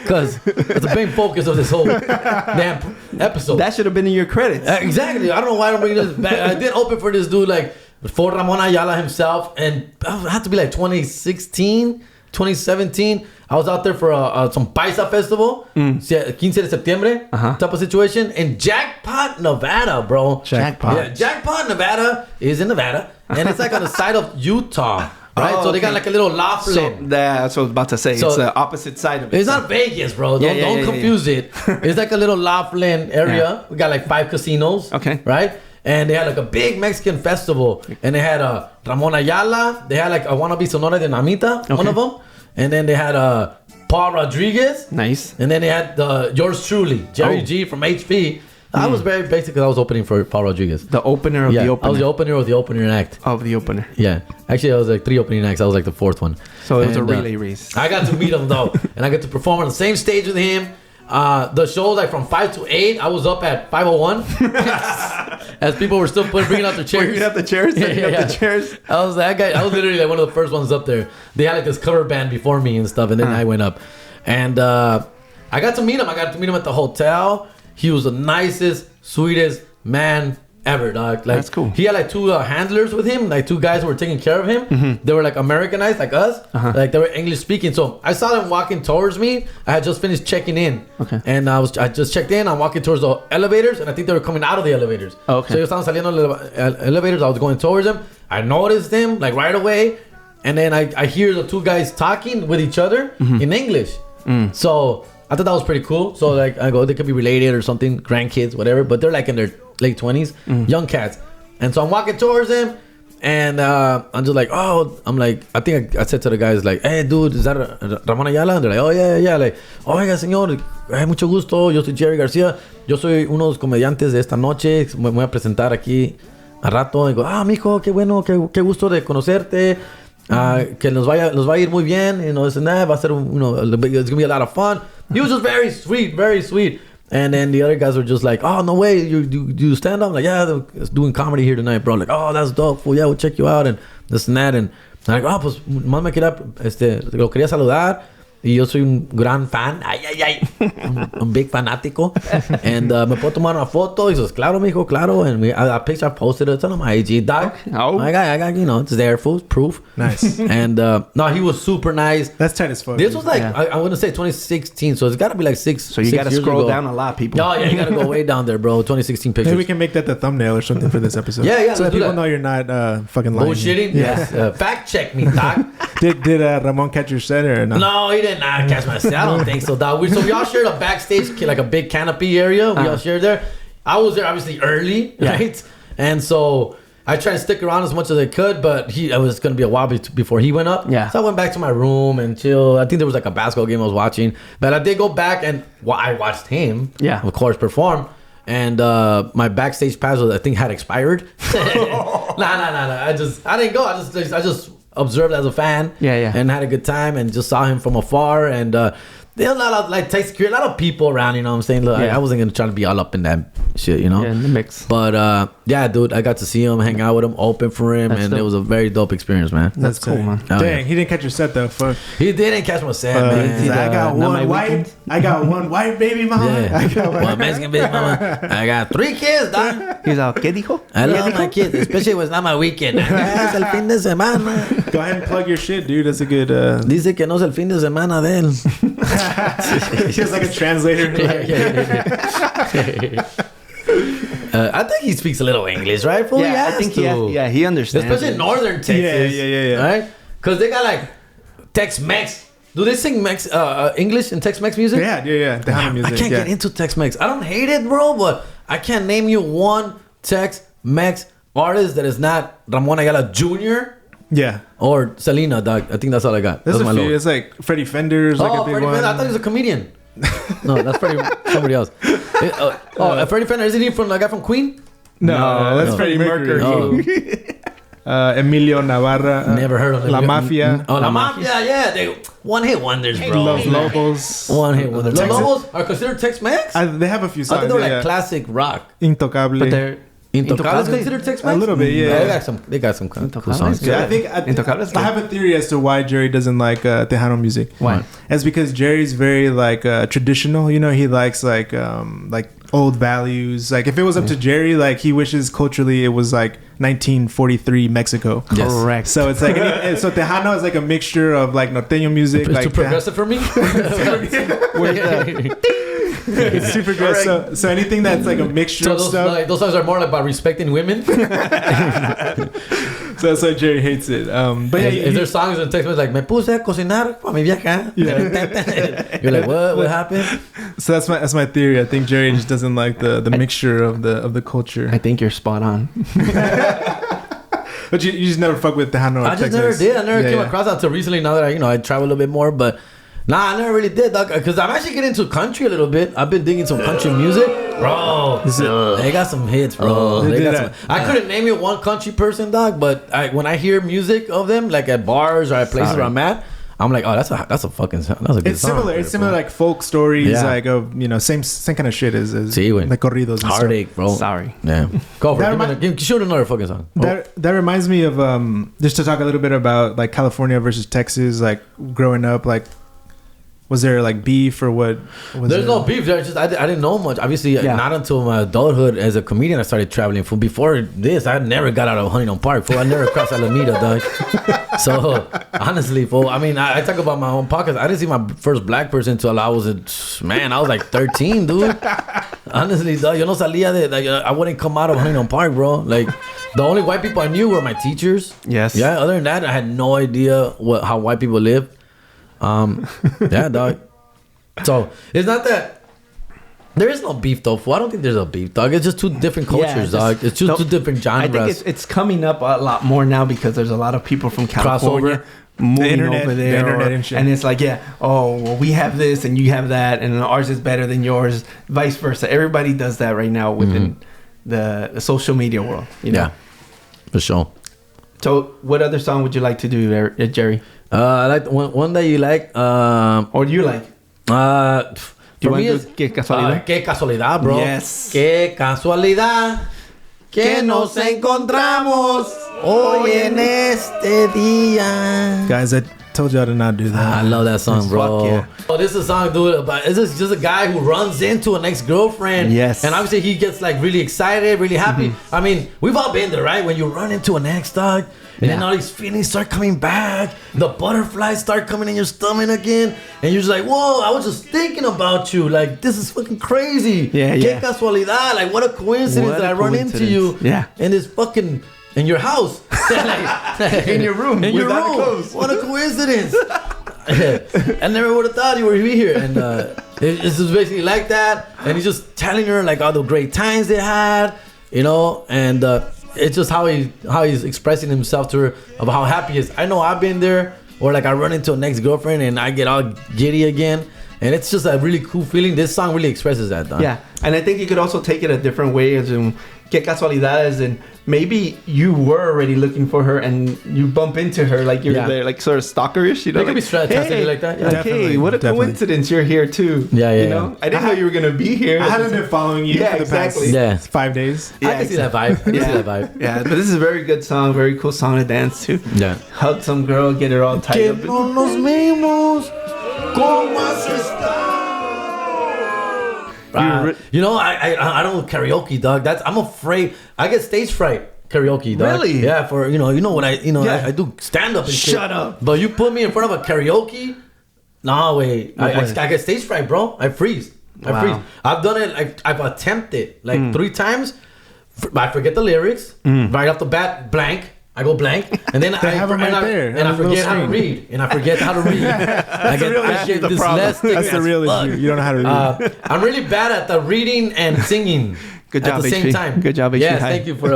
S1: Because it's the main focus of this whole damn episode.
S2: That should have been in your credits.
S1: Exactly. I don't know why I don't bring this back. I did open for this dude, like, for Ramon Ayala himself, and it had to be like 2016, 2017. I was out there for some Paisa festival, 15 de septiembre type of situation in Jackpot, Nevada, bro.
S2: Jackpot.
S1: Yeah, Jackpot, Nevada is in Nevada, and it's like on the side of Utah, right? So they got like a little Laughlin.
S2: That's what I was about to say.
S1: So-
S2: it's the opposite side of it.
S1: It's not Vegas, bro. Don't confuse it. It's like a little Laughlin area.
S2: Yeah.
S1: We got like 5 casinos.
S2: Okay.
S1: Right? And they had like a big Mexican festival. And they had Ramon Ayala. They had like a Wannabe Sonora de Namita, one of them. And then they had Paul Rodriguez.
S2: Nice.
S1: And then they had yours truly, Jerry G from HP. I was very basic because I was opening for Paul Rodriguez.
S2: The opener of the opener.
S1: I was the opener of the opening act.
S2: Of the opener.
S1: Yeah. Actually, I was like 3 opening acts. I was like the 4th one.
S2: So it was a
S1: And,
S2: relay race.
S1: I got to meet him though, and I got to perform on the same stage with him. The show like from 5 to 8. I was up at 5:01 as people were still bringing out their chairs.
S2: Bringing out the chairs. The chairs.
S1: I was that guy. I was literally like one of the first ones up there. They had like this cover band before me and stuff, and then I went up, and I got to meet him. I got to meet him at the hotel. He was the nicest, sweetest man ever, dog. Like,
S2: that's cool.
S1: He had like 2 handlers with him, like 2 guys who were taking care of him. They were like Americanized, like us. Like they were English speaking. So I saw them walking towards me. I had just finished checking in.
S2: Okay.
S1: And I just checked in. I'm walking towards the elevators, and I think they were coming out of the elevators.
S2: Okay.
S1: So ellos estaban saliendo de elevators. I was going towards them. I noticed them like right away, and then I hear the 2 guys talking with each other in English. So I thought that was pretty cool. So like I go, they could be related or something, grandkids, whatever. But they're like in their late 20s, young cats. And so I'm walking towards them, and I'm just like, I'm like, I think I said to the guys like, hey dude, is that Ramon Ayala? And they're like, oh yeah. Like, oiga señor, mucho gusto, yo soy Jerry García, yo soy uno de los comediantes de esta noche, me voy a presentar aquí a rato. Y digo, mijo, qué bueno, qué gusto de conocerte. Que nos va a ir muy bien, this and that. Va a ser, it's gonna be a lot of fun. He was just very sweet, very sweet. And then the other guys were just like, oh, no way, you stand up? Like, yeah, they're doing comedy here tonight, bro. Like, oh, that's dope. Well, yeah, we'll check you out and this and that. And I'm like, pues, más me quería, lo quería saludar. Y yo soy un gran fan. Un big fanático. And me puedo tomar una foto. He says, claro, mijo, claro. And I posted it on my IG, dog.
S2: Oh.
S1: I got, it's there, proof.
S3: Nice.
S1: And no, he was super nice.
S3: That's tight as fuck.
S1: This was like, I want to say 2016. So it's got to be like 6
S2: So you got to scroll down a lot, people.
S1: Oh, yeah, you got to go way down there, bro. 2016 pictures.
S3: Maybe we can make that the thumbnail or something for this episode.
S1: Yeah,
S3: so that
S1: do
S3: people
S1: that.
S3: know you're not fucking lying.
S1: Bullshitting? Yes. Fact check me, doc.
S3: Did Ramon catch your set or not?
S1: No, he did not catch my set. I don't think so, dog. So we all shared a backstage, like a big canopy area. We all shared there. I was there obviously early, right? And so I tried to stick around as much as I could, but it was going to be a while before he went up.
S2: Yeah.
S1: So I went back to my room and chill. I think there was like a basketball game I was watching. But I did go back and I watched him, of course, perform. And my backstage pass I think had expired. Nah. I didn't go. I just observed as a fan. And had a good time and just saw him from afar. And there were a lot of like a lot of people around, you know what I'm saying? Look, I wasn't gonna try to be all up in that shit, you know?
S2: Yeah, in the mix.
S1: But yeah, dude, I got to see him, hang out with him, open for him, and it was a very dope experience, man.
S2: That's cool, man.
S1: Oh,
S3: Dang, he didn't catch your set though. Fuck.
S1: He didn't catch my set, man.
S3: I got one white. I got one white baby mama.
S1: Yeah.
S3: I got
S1: One Mexican baby mama. I got 3 kids, dog.
S2: He's out. ¿Qué dijo?
S1: I love my kids, especially when it's not my weekend. Es el fin de semana.
S3: Go ahead and plug your shit, dude. That's a good.
S1: Dice que no es el fin de semana de él.
S3: Just like a translator.
S1: I think he speaks a little English, right? Fool?
S2: Yeah, I think he understands.
S1: Especially in northern Texas.
S3: Yeah.
S1: Right? Because they got like Tex-Mex. Do they sing English in Tex-Mex music?
S3: Yeah. The Hana music.
S1: I can't get into Tex-Mex. I don't hate it, bro, but I can't name you one Tex-Mex artist that is not Ramon Ayala Jr.
S3: Yeah.
S1: Or Selena, dog. I think that's all I got.
S3: There's
S1: that's
S3: a few. It's like Freddie Fender's like a big
S1: Freddie
S3: one.
S1: Fender. I thought he was a comedian. No, that's somebody else. Freddie Fender. Isn't he from the guy from Queen?
S3: No, that's Freddie Mercury. Emilio Navarra.
S1: Never heard of him.
S3: La Mafia.
S1: Oh, La Mafia, yeah. They one-hit wonders, bro.
S3: Los Lobos.
S1: One-hit wonders. Los Lobos are considered Tex-Mex?
S3: They have a few
S1: I
S3: songs.
S1: thought they were like classic rock.
S3: Intocable.
S2: But they're
S1: Intocables considered Tex-Mex?
S3: A little bit, yeah.
S1: They got some cool
S2: Intocables,
S1: songs.
S3: Yeah, I think I have a theory as to why Jerry doesn't like Tejano music.
S2: Why?
S3: It's because Jerry's very like traditional. You know, he likes like old values. Like if it was up to Jerry, like he wishes culturally it was like 1943 Mexico.
S1: Yes.
S2: Correct.
S3: So it's like so Tejano is like a mixture of like norteño music.
S1: It's
S3: like
S1: too progressive for me.
S3: It's super aggressive. So anything that's like a mixture of stuff.
S1: Like, those songs are more like about respecting women.
S3: So that's why Jerry hates it. But yeah,
S1: If there's songs in Tex-Mex like "Me puse a cocinar pa mi vieja," you're like, what happened?
S3: so that's my theory. I think Jerry just doesn't like the mixture of the culture.
S2: I think you're spot on.
S3: But you just never fuck with Tejano.
S1: I just never did. I never came across that until recently. Now that I travel a little bit more, but nah, I never really did, dog. Because I'm actually getting into country a little bit. I've been digging some country music, bro. They got some hits, bro. I couldn't name you one country person, dog. But when I hear music of them, like at bars or at places where I'm at, I'm like, oh, that's a fucking song. That's a good song.
S3: Similar. It's similar, like folk stories, like of same kind of shit as like corridos. And
S1: heartache,
S3: stuff.
S1: bro.
S2: Sorry.
S1: Yeah. Go for it. Shoot another fucking song.
S3: That reminds me of just to talk a little bit about like California versus Texas, like growing up, like. Was there like beef or what?
S1: There's no beef. There's just I didn't know much. Obviously, not until my adulthood as a comedian I started traveling. Before this, I never got out of Huntington Park. I never crossed Alameda, dog. So honestly, I mean, I talk about my own podcast. I didn't see my first black person until I was like 13, dude. Honestly, dog, yo no salía I wouldn't come out of Huntington Park, bro. Like the only white people I knew were my teachers.
S2: Yes.
S1: Yeah. Other than that, I had no idea how white people live. Yeah, dog. So it's not that there is no beef though. I don't think there's a beef, dog. It's just two different cultures, dog. It's just two different genres.
S2: I think it's coming up a lot more now because there's a lot of people from California moving over there, and it's like, we have this and you have that, and ours is better than yours, vice versa. Everybody does that right now within the social media world. You know?
S1: Yeah, for sure.
S2: So, what other song would you like to do, Jerry?
S1: I like one that you like.
S2: Or do you like?
S1: For me is
S2: Qué Casualidad.
S1: Qué Casualidad, bro.
S2: Yes.
S1: Qué casualidad que nos encontramos hoy en este día.
S3: Guys, I told y'all to not do that.
S1: I love that song, bro.
S2: Fuck yeah.
S1: Oh, this is a song, dude. About this is just a guy who runs into an ex-girlfriend.
S2: Yes.
S1: And obviously he gets like really excited, really happy. I mean, we've all been there, right? When you run into an ex, dog. And then all these feelings start coming back. The butterflies start coming in your stomach again. And you're just like, whoa, I was just thinking about you. Like, this is fucking crazy.
S2: Yeah,
S1: Qué casualidad. Like, what a coincidence that I run into you.
S2: Yeah.
S1: In this fucking, in your house.
S2: In your room.
S1: In your
S2: without
S1: room.
S2: clothes.
S1: What a coincidence. I never would have thought you were here. And it's just basically like that. And he's just telling her like all the great times they had, and it's just how he's expressing himself to her about how happy he is. I know I've been there, or like I run into an ex-girlfriend and I get all giddy again, and it's just a really cool feeling. This song really expresses that, Don.
S2: Yeah, and I think you could also take it a different way, as in Qué Casualidad, as in maybe you were already looking for her and you bump into her like you're there, like sort of stalkerish,
S1: It could be translated like that.
S2: Yeah. Hey, what a coincidence you're here too.
S1: Yeah.
S2: I didn't know you were gonna be here.
S3: I haven't been following you for the past 5 days.
S1: I can see that vibe.
S2: Yeah, but this is a very good song, very cool song to dance to.
S1: Yeah.
S2: Hug some girl, get her all tied up.
S1: No nos vemos. ¿Cómo has estado? I don't karaoke, dog. I'm afraid. I get stage fright karaoke, dog.
S2: Really?
S1: Yeah. For what I do stand up and shit.
S2: Shut up.
S1: But you put me in front of a karaoke. No way. I get stage fright, bro. I freeze. I've done it. I've attempted 3 times. I forget the lyrics right off the bat. Blank. I go blank, and then I forget how to read. I get dyslexic.
S3: That's the real issue. You don't know how to read.
S1: I'm really bad at the reading and singing
S2: Good job,
S1: at the same
S2: HP.
S1: time.
S2: Good job, HP.
S1: Yes,
S2: Hi.
S1: thank you for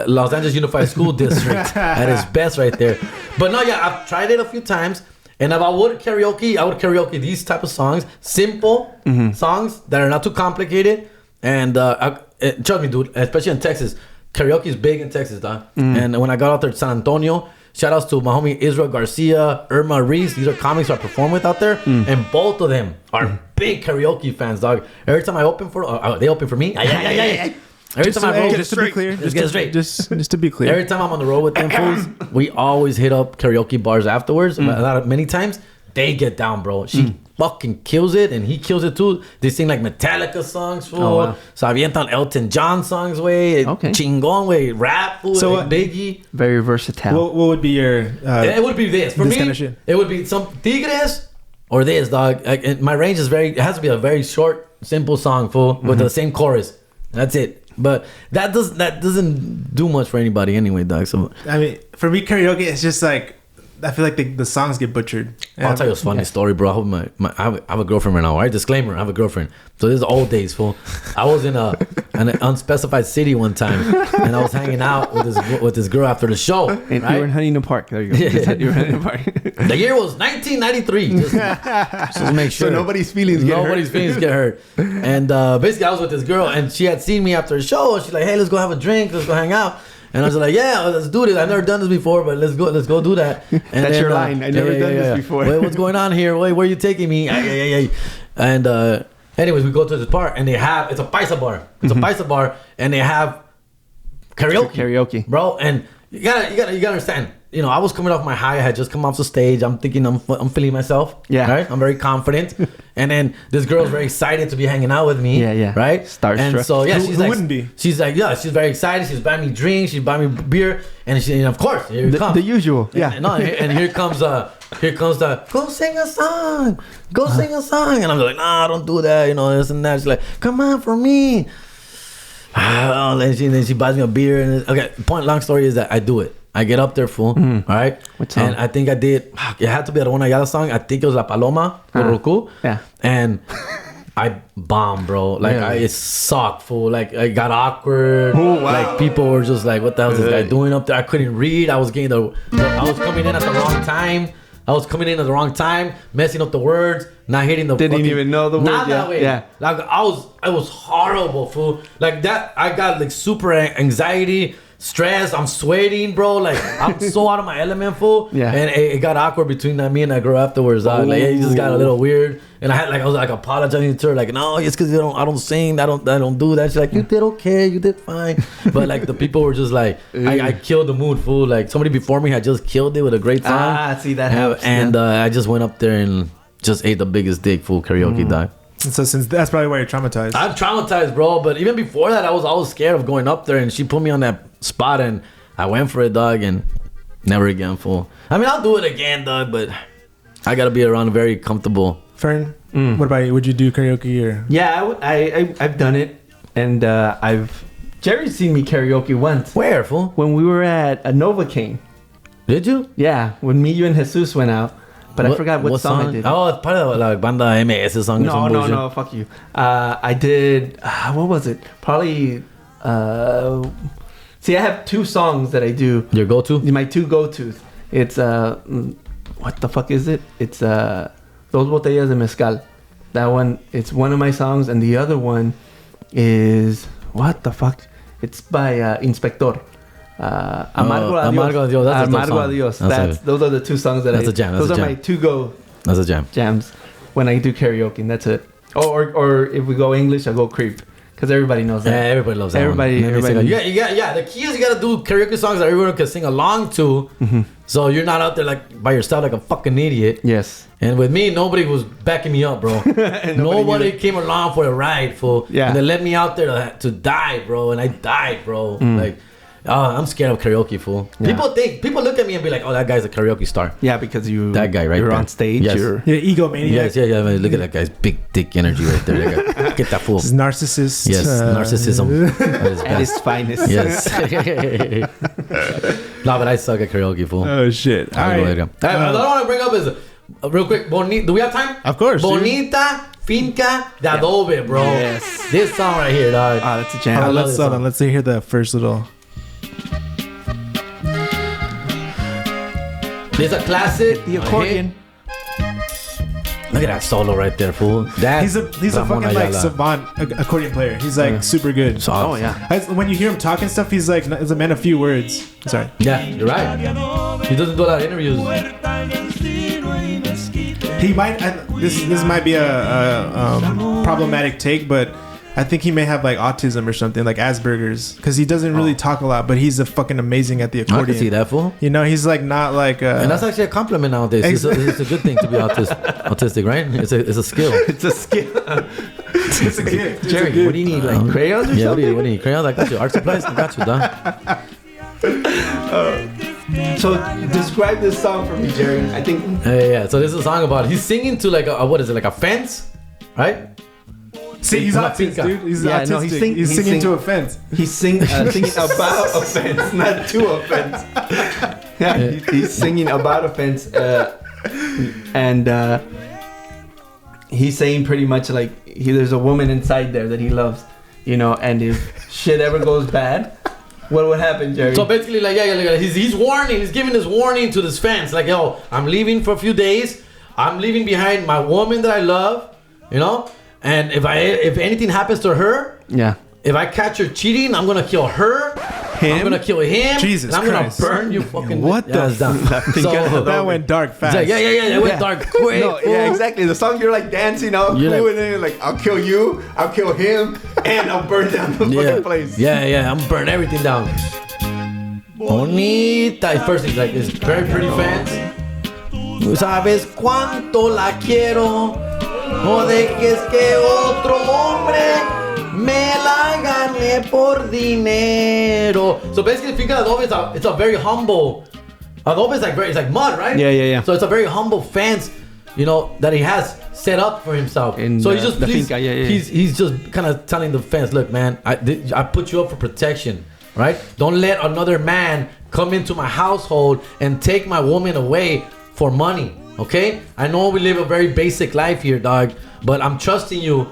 S1: Los Angeles Unified School District at its best right there. But no, I've tried it a few times, and if I would karaoke these type of songs, simple songs that are not too complicated, and trust me, dude, especially in Texas. Karaoke is big in Texas, dog. And when I got out there to San Antonio, shout outs to my homie Israel Garcia, Irma Reese. These are comics I perform with out there. And both of them are big karaoke fans, dog. Every time I open for they open for me. Every time I roll,
S3: just to be clear, just to be clear,
S1: every time I'm on the road with them fools, we always hit up karaoke bars afterwards. Many times they get down, bro. She fucking kills it, and he kills it too. They sing like Metallica songs, fool.
S2: Oh, wow.
S1: So avientan Elton John songs, way.
S2: Okay.
S1: Chingón, way. Rap, fool.
S3: So,
S1: Biggie.
S2: Very versatile.
S3: what would be your?
S1: It would be this for
S3: this
S1: me.
S3: kind of shit.
S1: It would be some Tigres or this, dog. Like, my range is very. It has to be a very short, simple song, fool, with the same chorus. That's it. But that doesn't do much for anybody anyway, dog. So
S3: I mean, for me, karaoke it's just like I feel like the songs get butchered.
S1: I'll tell you a funny story, bro. I hope I have a girlfriend right now. All right, disclaimer: I have a girlfriend. So this is old days, fool. I was in an unspecified city one time, and I was hanging out with this girl after the show.
S2: And
S1: right?
S2: you were in Huntington Park. There you go. You were in Huntington Park.
S1: The year was 1993. Just to make sure.
S2: So nobody's feelings get
S1: hurt. And basically, I was with this girl, and she had seen me after the show. And she's like, "Hey, let's go have a drink. Let's go hang out." And I was like, "Yeah, let's do this. I've never done this before, but let's go do that." And
S2: That's your line. I've never done this before.
S1: Wait, what's going on here? Wait, where are you taking me? And anyways, we go to this bar, and it's a paisa bar. It's a paisa bar, and they have karaoke, bro. And you gotta understand. You know, I was coming off my high. I had just come off the stage. I'm thinking I'm feeling myself.
S2: Yeah.
S1: Right. I'm very confident. And then this girl's very excited to be hanging out with me.
S2: Yeah.
S1: Right.
S2: Starstruck.
S1: And so yeah,
S3: Who wouldn't be?
S1: She's like, yeah, she's very excited. She's buying me drinks. She's buying me beer. And of course, here it comes.
S2: The usual. Yeah.
S1: And here comes the go sing a song. Go sing a song. And I'm like, nah, don't do that. You know, this and that. She's like, come on for me. And she buys me a beer. And long story is that I do it. I get up there, fool. All right.
S2: What song?
S1: And I think I did. It had to be a Ramon Ayala song. I think it was La Paloma, Roku.
S2: Yeah.
S1: And I bombed, bro. Like, it sucked, fool. Like, I got awkward.
S2: Oh, wow.
S1: Like, people were just like, what the hell is this guy doing up there? I couldn't read. I was getting I was coming in at the wrong time. Messing up the words. Not hitting the
S2: Didn't even know the words.
S1: Not that way.
S2: Yeah.
S1: Like, I was horrible, fool. Like, that, I got, like, super anxiety. Stress, I'm sweating, bro. Like, I'm so out of my element, fool.
S2: Yeah.
S1: And it got awkward between me and that girl afterwards. Like, it just got a little weird. And I was like apologizing to her, like, no, it's because I don't sing, I don't do that. She's like, you did okay, you did fine. But like the people were just like, I killed the mood, fool. Like somebody before me had just killed it with a great song.
S2: See, that helps.
S1: And I just went up there and just ate the biggest dick, fool. Karaoke died.
S3: And so since that's probably why you're traumatized.
S1: I'm traumatized, bro. But even before that, I was scared of going up there, and she put me on that spot, and I went for it, dog, and never again, fool. I mean, I'll do it again, dog, but I gotta be around very comfortable.
S3: Fern, what about you? Would you do karaoke or?
S2: Yeah, I've done it, and Jerry's seen me karaoke once
S1: Where, fool?
S2: when we were at a Nova King.
S1: Did you?
S2: Yeah, when me, you, and Jesus went out. But I forgot what song I did.
S1: Oh, it's part of like Banda MS song.
S2: No, fuck you. I did. What was it? Probably. See, I have two songs that I do.
S1: Your go-to?
S2: My two go-tos. It's what the fuck is it? It's Dos Botellas de Mezcal. That one. It's one of my songs, and the other one is what the fuck? It's by Inspector. Amargo Adios.
S1: That's
S2: Amargo Adios. Those are the two songs that
S1: that's a jam.
S2: Those are my two
S1: That's a jam.
S2: jams when I do karaoke, and that's it. Or if we go English, I go creep because everybody knows that.
S1: Yeah, everybody loves that.
S2: Everybody.
S1: Yeah. The key is you gotta do karaoke songs that everyone can sing along to. So you're not out there like by yourself like a fucking idiot.
S2: Yes.
S1: And with me, nobody was backing me up, bro. nobody came along for a ride, fool.
S2: Yeah.
S1: And they let me out there to die, bro. And I died, bro. Like. I'm scared of karaoke, fool.
S2: Yeah.
S1: People look at me and be like, "Oh, that guy's a karaoke star."
S2: Yeah, because
S1: that guy right
S2: you're
S1: there.
S2: on stage.
S1: Yes.
S2: You're
S3: egomaniac.
S1: Yeah. I mean, look at that guy's big dick energy right there. Get that fool.
S3: This is narcissist.
S1: Yes, narcissism
S2: at its finest.
S1: Yes. No, but I suck at karaoke, fool.
S3: Oh shit! All right.
S1: What I want to bring up is real quick. Bonita. Do we have time?
S3: Of course.
S1: Bonita. Finca de Adobe, bro.
S2: Yes.
S1: This song right here, dog.
S2: That's a jam.
S3: Let's hear the first little.
S1: There's a classic.
S2: The accordion.
S1: Look at that solo right there, fool.
S3: He's a fucking
S1: Ayala.
S3: like savant accordion player. He's like super good.
S1: So
S2: Oh yeah.
S3: When you hear him talking stuff, he's like is a man of few words. Sorry.
S1: Yeah, you're right. He doesn't do a lot of interviews.
S3: He might. This might be a problematic take, but I think he may have like autism or something, like Asperger's, because he doesn't really talk a lot, but he's a fucking amazing at the accordion.
S1: I can see that, fool.
S3: You know, he's like not like.
S1: And that's actually a compliment nowadays. It's a good thing to be autistic, right? It's a skill.
S2: It's a skill.
S3: It's a gift.
S2: Jerry, what do you need? Like crayons or something?
S1: What do you need? Crayons? I got you. Art supplies? I got you, dog.
S2: So describe this song for me, Jerry. I think.
S1: Yeah. So this is a song about he's singing to like a what is it, like a fence, right?
S3: See, he's autistic, dude. He's autistic. No, he's singing to a fence.
S2: He's singing about a fence, not to a fence. Yeah, he's singing about a fence, and he's saying pretty much like there's a woman inside there that he loves, you know. And if shit ever goes bad, what would happen, Jerry?
S1: So basically, like he's warning. He's giving this warning to this fence, like, yo, I'm leaving for a few days. I'm leaving behind my woman that I love, you know. And if anything happens to her, if I catch her cheating, I'm gonna kill her. I'm gonna kill him.
S3: Jesus
S1: and I'm
S3: Christ.
S1: gonna burn you fucking.
S3: What the? That went dark fast.
S1: Yeah. It went dark quick.
S2: No, yeah, exactly. The song you're like dancing out, cool, and then like I'll kill you, I'll kill him, and I'll burn down the fucking place.
S1: Yeah. I'm gonna burn everything down. Bonita. First thing, like, it's very pretty fans. ¿Sabes cuánto la quiero? No dejes que otro hombre me la gane por dinero. So basically, Finca de Adobe it's a very humble. Adobe is like it's like mud, right?
S2: Yeah.
S1: So it's a very humble fence, you know, that he has set up for himself. So he's just he's just kind of telling the fence, look, man, I put you up for protection, right? Don't let another man come into my household and take my woman away for money. Okay, I know we live a very basic life here, dog, but I'm trusting you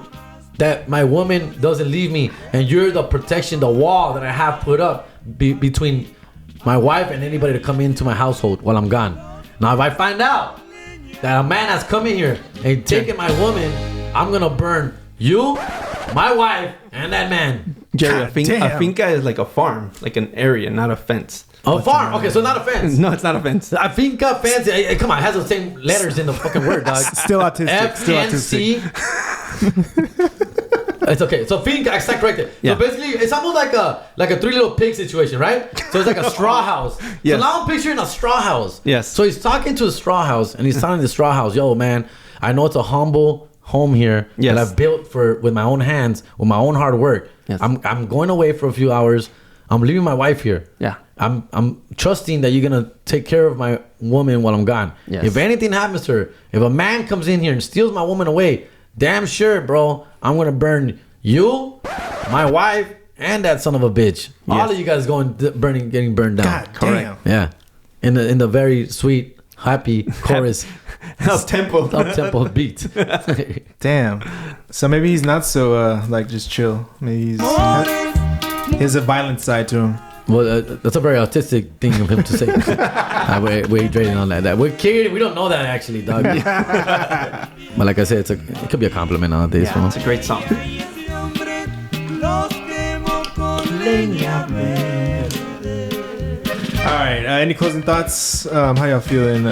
S1: that my woman doesn't leave me, and you're the protection, the wall that I have put up between my wife and anybody to come into my household while I'm gone. Now, if I find out that a man has come in here and taken my woman, I'm gonna burn you, my wife, and that man.
S2: Jerry, a finca is like a farm, like an area, not a fence.
S1: A farm? Okay, so not a fence.
S2: No, it's not a fence.
S1: A finca, fence. Come on, it has the same letters in the fucking word, dog.
S3: Still autistic.
S1: FNC. It's okay. So finca, I stand corrected. Yeah. So basically, it's almost like a Three Little Pigs situation, right? So it's like a straw house. Yes. So now I'm picturing a straw house.
S2: Yes.
S1: So he's talking to a straw house, and he's telling the straw house, yo, man, I know it's a humble home here that I've built with my own hands, with my own hard work.
S2: Yes.
S1: I'm going away for a few hours. I'm leaving my wife here.
S2: Yeah.
S1: I'm trusting that you're gonna take care of my woman while I'm gone.
S2: Yes.
S1: If anything happens to her, if a man comes in here and steals my woman away, damn sure, bro, I'm gonna burn you, my wife, and that son of a bitch. Yes. All of you guys getting burned down.
S3: God damn.
S1: Yeah. In the very sweet, happy chorus. Up-tempo beat.
S3: Damn. So maybe he's not so like just chill. Maybe he has a violent side to him.
S1: Well, that's a very autistic thing of him to say. We're trading on that. We're kidding. We don't know that actually, dog. But like I said, it could be a compliment nowadays.
S2: Yeah, it's a great song.
S3: All right. Any closing thoughts? How y'all feeling?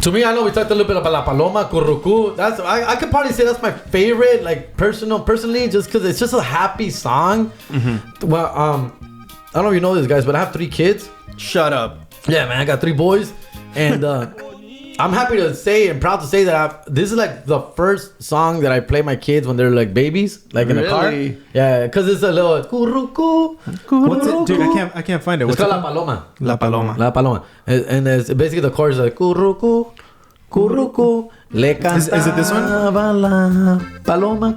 S1: To me, I know we talked a little bit about La Paloma, Currucú. That's I could probably say that's my favorite, like personally, just because it's just a happy song. Mm-hmm. Well, I don't know if you know this, guys, but I have 3 kids.
S2: Shut up.
S1: Yeah, man, I got 3 boys, and I'm happy to say and proud to say that this is like the first song that I play my kids when they're like babies, like in the car. Yeah, because it's a little Currucú.
S3: What's it, dude? I can't find it.
S1: It's called La Paloma.
S2: La Paloma.
S1: La Paloma. And it's basically the chorus is like Currucú, Currucú, le cantaba.
S3: Is it this one?
S1: La Paloma.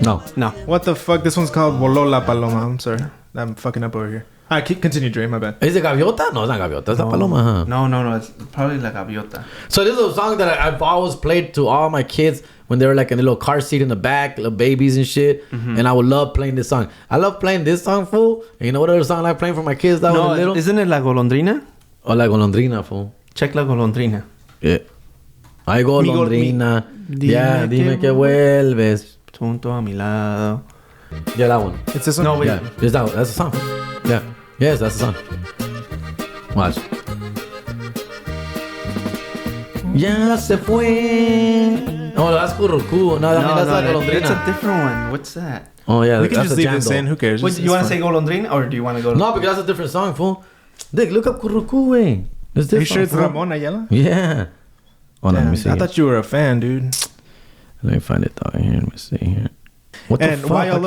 S1: No.
S3: What the fuck? This one's called Voló la Paloma. I'm sorry. I'm fucking up over here. All right, continue, Dre. My bad.
S1: Is it Gaviota? No, it's not Gaviota. It's La Paloma, huh?
S2: No. It's probably La Gaviota.
S1: So this is a song that I've always played to all my kids when they were like in a little car seat in the back, little babies and shit. Mm-hmm. And I would love playing this song. I love playing this song, fool. And you know what other song I like playing for my kids that was little?
S2: Isn't it La Golondrina?
S1: Oh, La Golondrina, fool.
S2: Check La Golondrina.
S1: Yeah. Ay, golondrina. Ya, dime que vuelves.
S2: Junto a mi lado.
S1: Yeah, that one.
S3: It's this one?
S2: No, wait.
S1: Yeah, it's that one. That's the song. Yeah. Yes, that's the song. Watch. Ya se fue. Oh, that's Curucú. No, I mean, that's like Golondrina.
S2: It's a different one. What's that?
S1: Oh, yeah.
S3: We can
S1: that's
S3: just
S1: a
S3: leave this
S1: jangle.
S3: in. Who cares?
S2: Wait, you want to say Golondrina or do you want to go?
S1: No, because that's a different song, fool. Dick, look up Curucú, way. It's
S3: Are you
S1: this
S3: sure it's
S1: song, fool.
S3: Ramon Ayala?
S1: Yeah. Oh, no, let me see.
S3: I thought you were a fan, dude.
S1: Let me find it down here. Let me see here. What the
S3: And
S1: fuck?
S3: while y'all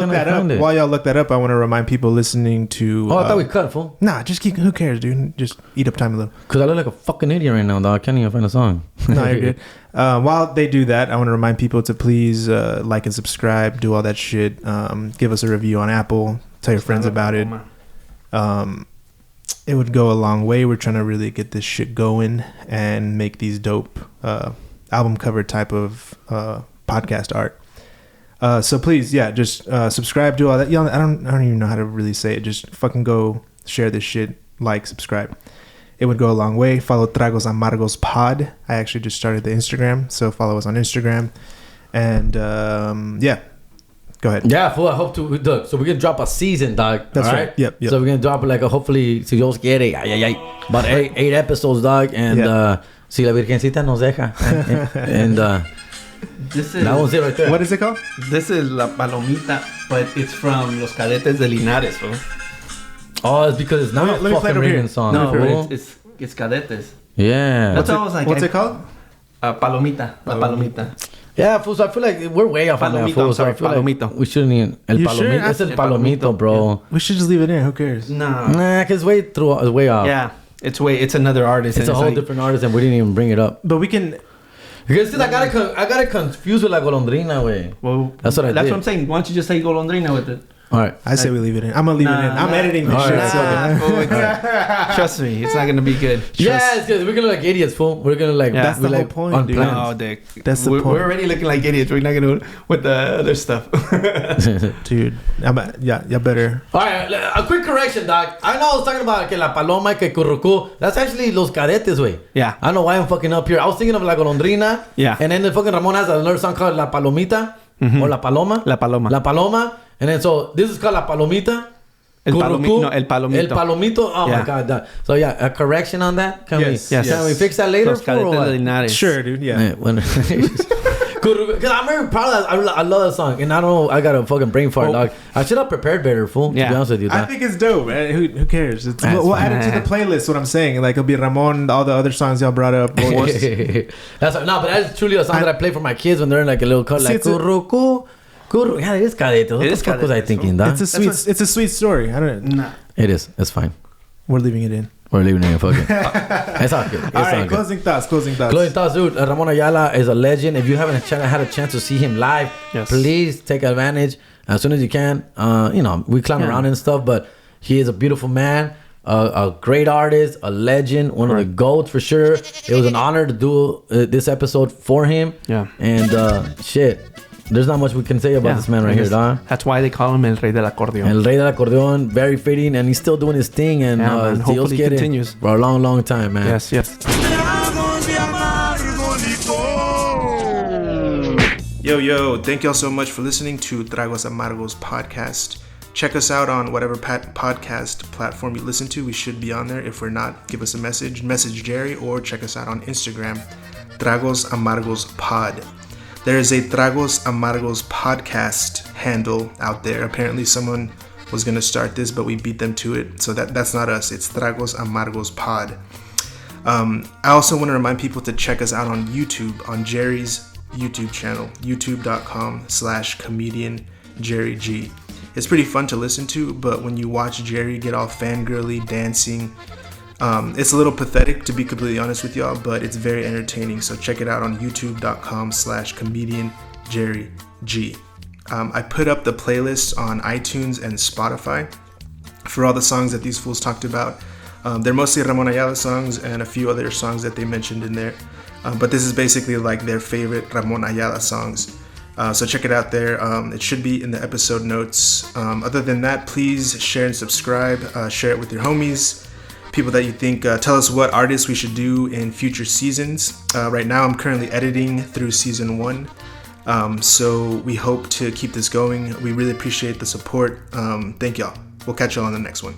S3: look that up, I want to remind people listening to.
S1: Oh, I thought we cut, fool.
S3: Nah, just keep. Who cares, dude? Just eat up time a little.
S1: Because I look like a fucking idiot right now, dog. I can't even find a song.
S3: No, you're good. While they do that, I want to remind people to please like and subscribe, do all that shit. Give us a review on Apple. Tell your friends about it. It would go a long way. We're trying to really get this shit going and make these dope album cover type of podcast art. So please, yeah, just subscribe, do all that. I don't even know how to really say it. Just fucking go share this shit, like, subscribe. It would go a long way. Follow Tragos Amargos Pod. I actually just started the Instagram, so follow us on Instagram. And yeah, go ahead.
S1: Yeah, fool. I hope to. Look, so we're gonna drop a season, dog.
S3: That's
S1: all
S3: right. Yep.
S1: So we're gonna drop like a hopefully si Dios quiere, about eight episodes, dog. And si la Virgencita nos deja. And
S2: This is
S1: that was it right there.
S3: What is it called?
S2: This is La Palomita, but it's from Los Cadetes de Linares, bro.
S1: Oh, it's because it's not
S3: Let me
S1: a
S3: play it
S1: fucking
S3: over here.
S1: Raven song.
S2: No,
S1: fool.
S2: but it's Cadetes.
S1: Yeah.
S2: That's what I was like.
S3: What's it called?
S2: Palomita. La Palomita.
S1: Yeah, fool. So I feel like we're way off on that,
S2: Palomito,
S1: fool.
S2: I'm
S1: So I
S2: sorry,
S1: feel
S2: Palomito.
S1: like we shouldn't even. El
S3: You
S1: Palomito.
S3: sure?
S1: It's El
S2: El
S1: Palomito,
S2: Palomito,
S1: bro.
S3: We should just leave it in. Who cares?
S2: No.
S1: Nah, cause it's way off.
S2: Yeah. It's another artist.
S1: It's
S2: and
S1: a whole
S2: like,
S1: different artist, and we didn't even bring it up.
S3: But we can.
S1: Because I got it confused with La Golondrina, way.
S2: Well,
S1: That's what I
S2: That's
S1: did.
S2: what I'm saying. Why don't you just say Golondrina with it?
S1: All right.
S3: I say we leave it in. I'm gonna leave it in. I'm editing this
S1: All
S3: shit.
S1: right.
S3: So.
S2: Trust me, it's not gonna be good.
S1: Yeah, it's good. We're gonna look like idiots, fool. We're gonna like.
S2: Yeah.
S3: That's the whole point, dude.
S2: No, Dick.
S3: That's the
S2: we're
S3: point.
S2: already looking like idiots. We're not gonna with the other stuff.
S3: Dude, y'all better.
S1: All right, a quick correction, doc. I know I was talking about que la paloma, que currucú. That's actually los cadetes, way.
S2: Yeah.
S1: I don't know why I'm fucking up here. I was thinking of La Golondrina.
S2: Yeah.
S1: And then the fucking Ramon has another song called La Palomita. Or La Paloma.
S2: La Paloma.
S1: La Paloma. And then so this is called La Palomita.
S2: El
S1: Currucú.
S2: palomito. No, el palomito.
S1: El Palomito. Oh
S2: Yeah.
S1: my god. Doc. So yeah, a correction on that. Can
S3: Yes,
S1: we?
S3: yes.
S1: Can we fix that later?
S2: Los
S1: fool, or
S2: Cadetes
S1: what?
S2: de Linares.
S3: Sure, dude. Yeah.
S1: Yeah, when because I'm very proud of that. I love that song, and I don't know. I got a fucking brain fart, dog. I should have prepared better, fool.
S2: Yeah.
S1: To be honest with you,
S3: I
S1: dog.
S3: think it's dope, man. Who cares?
S1: That's
S3: We'll add it to
S2: fine.
S3: the playlist. What I'm saying, like it'll be Ramon, all the other songs y'all brought up.
S1: That's no, but that's truly a song that I play for my kids when they're in like a little cut,
S3: See,
S1: like
S3: it's a-
S1: currucú. Yeah, it is cadete. What
S2: It
S1: the
S2: is
S1: fuck was I
S2: cadetes,
S1: thinking,
S2: fool.
S1: dog?
S3: It's a sweet story. I don't.
S2: Nah.
S1: It is. It's fine.
S3: We're leaving it in.
S1: We're leaving it. Fuck it. It's all good. It's
S3: All
S1: all
S3: right,
S1: good.
S3: closing thoughts.
S1: Closing thoughts, dude. Ramon Ayala is a legend. If you haven't had a chance to see him live,
S2: Yes.
S1: please take advantage as soon as you can. We clown around and stuff, but he is a beautiful man, a great artist, a legend, one of the GOATs for sure. It was an honor to do this episode for him.
S2: Yeah.
S1: And shit, there's not much we can say about this man right here, dog.
S2: That's why they call him El Rey del Accordion.
S1: El Rey del Accordion, very fitting, and he's still doing his thing. And
S2: Yeah, man.
S1: Dios
S2: Hopefully he
S1: quiere,
S2: continues.
S1: for a long, long time, man.
S2: Yes.
S4: Tragos de amargo licor.
S3: Yo, thank y'all so much for listening to Tragos Amargos podcast. Check us out on whatever podcast platform you listen to. We should be on there. If we're not, give us a message Jerry, or check us out on Instagram, Tragos Amargos Pod. There is a Tragos Amargos podcast handle out there. Apparently someone was going to start this, but we beat them to it. So that's not us. It's Tragos Amargos Pod. I also want to remind people to check us out on YouTube, on Jerry's YouTube channel, youtube.com/comedian Jerry G. It's pretty fun to listen to, but when you watch Jerry get all fangirly dancing, it's a little pathetic, to be completely honest with y'all, but it's very entertaining. So check it out on youtube.com/comedian Jerry G. I put up the playlist on iTunes and Spotify for all the songs that these fools talked about. They're mostly Ramon Ayala songs and a few other songs that they mentioned in there. But this is basically like their favorite Ramon Ayala songs. So check it out there. It should be in the episode notes. Other than that, please share and subscribe. Share it with your homies, people that you think. Tell us what artists we should do in future seasons. Right now, I'm currently editing through season 1. So we hope to keep this going. We really appreciate the support. Thank y'all. We'll catch y'all on the next one.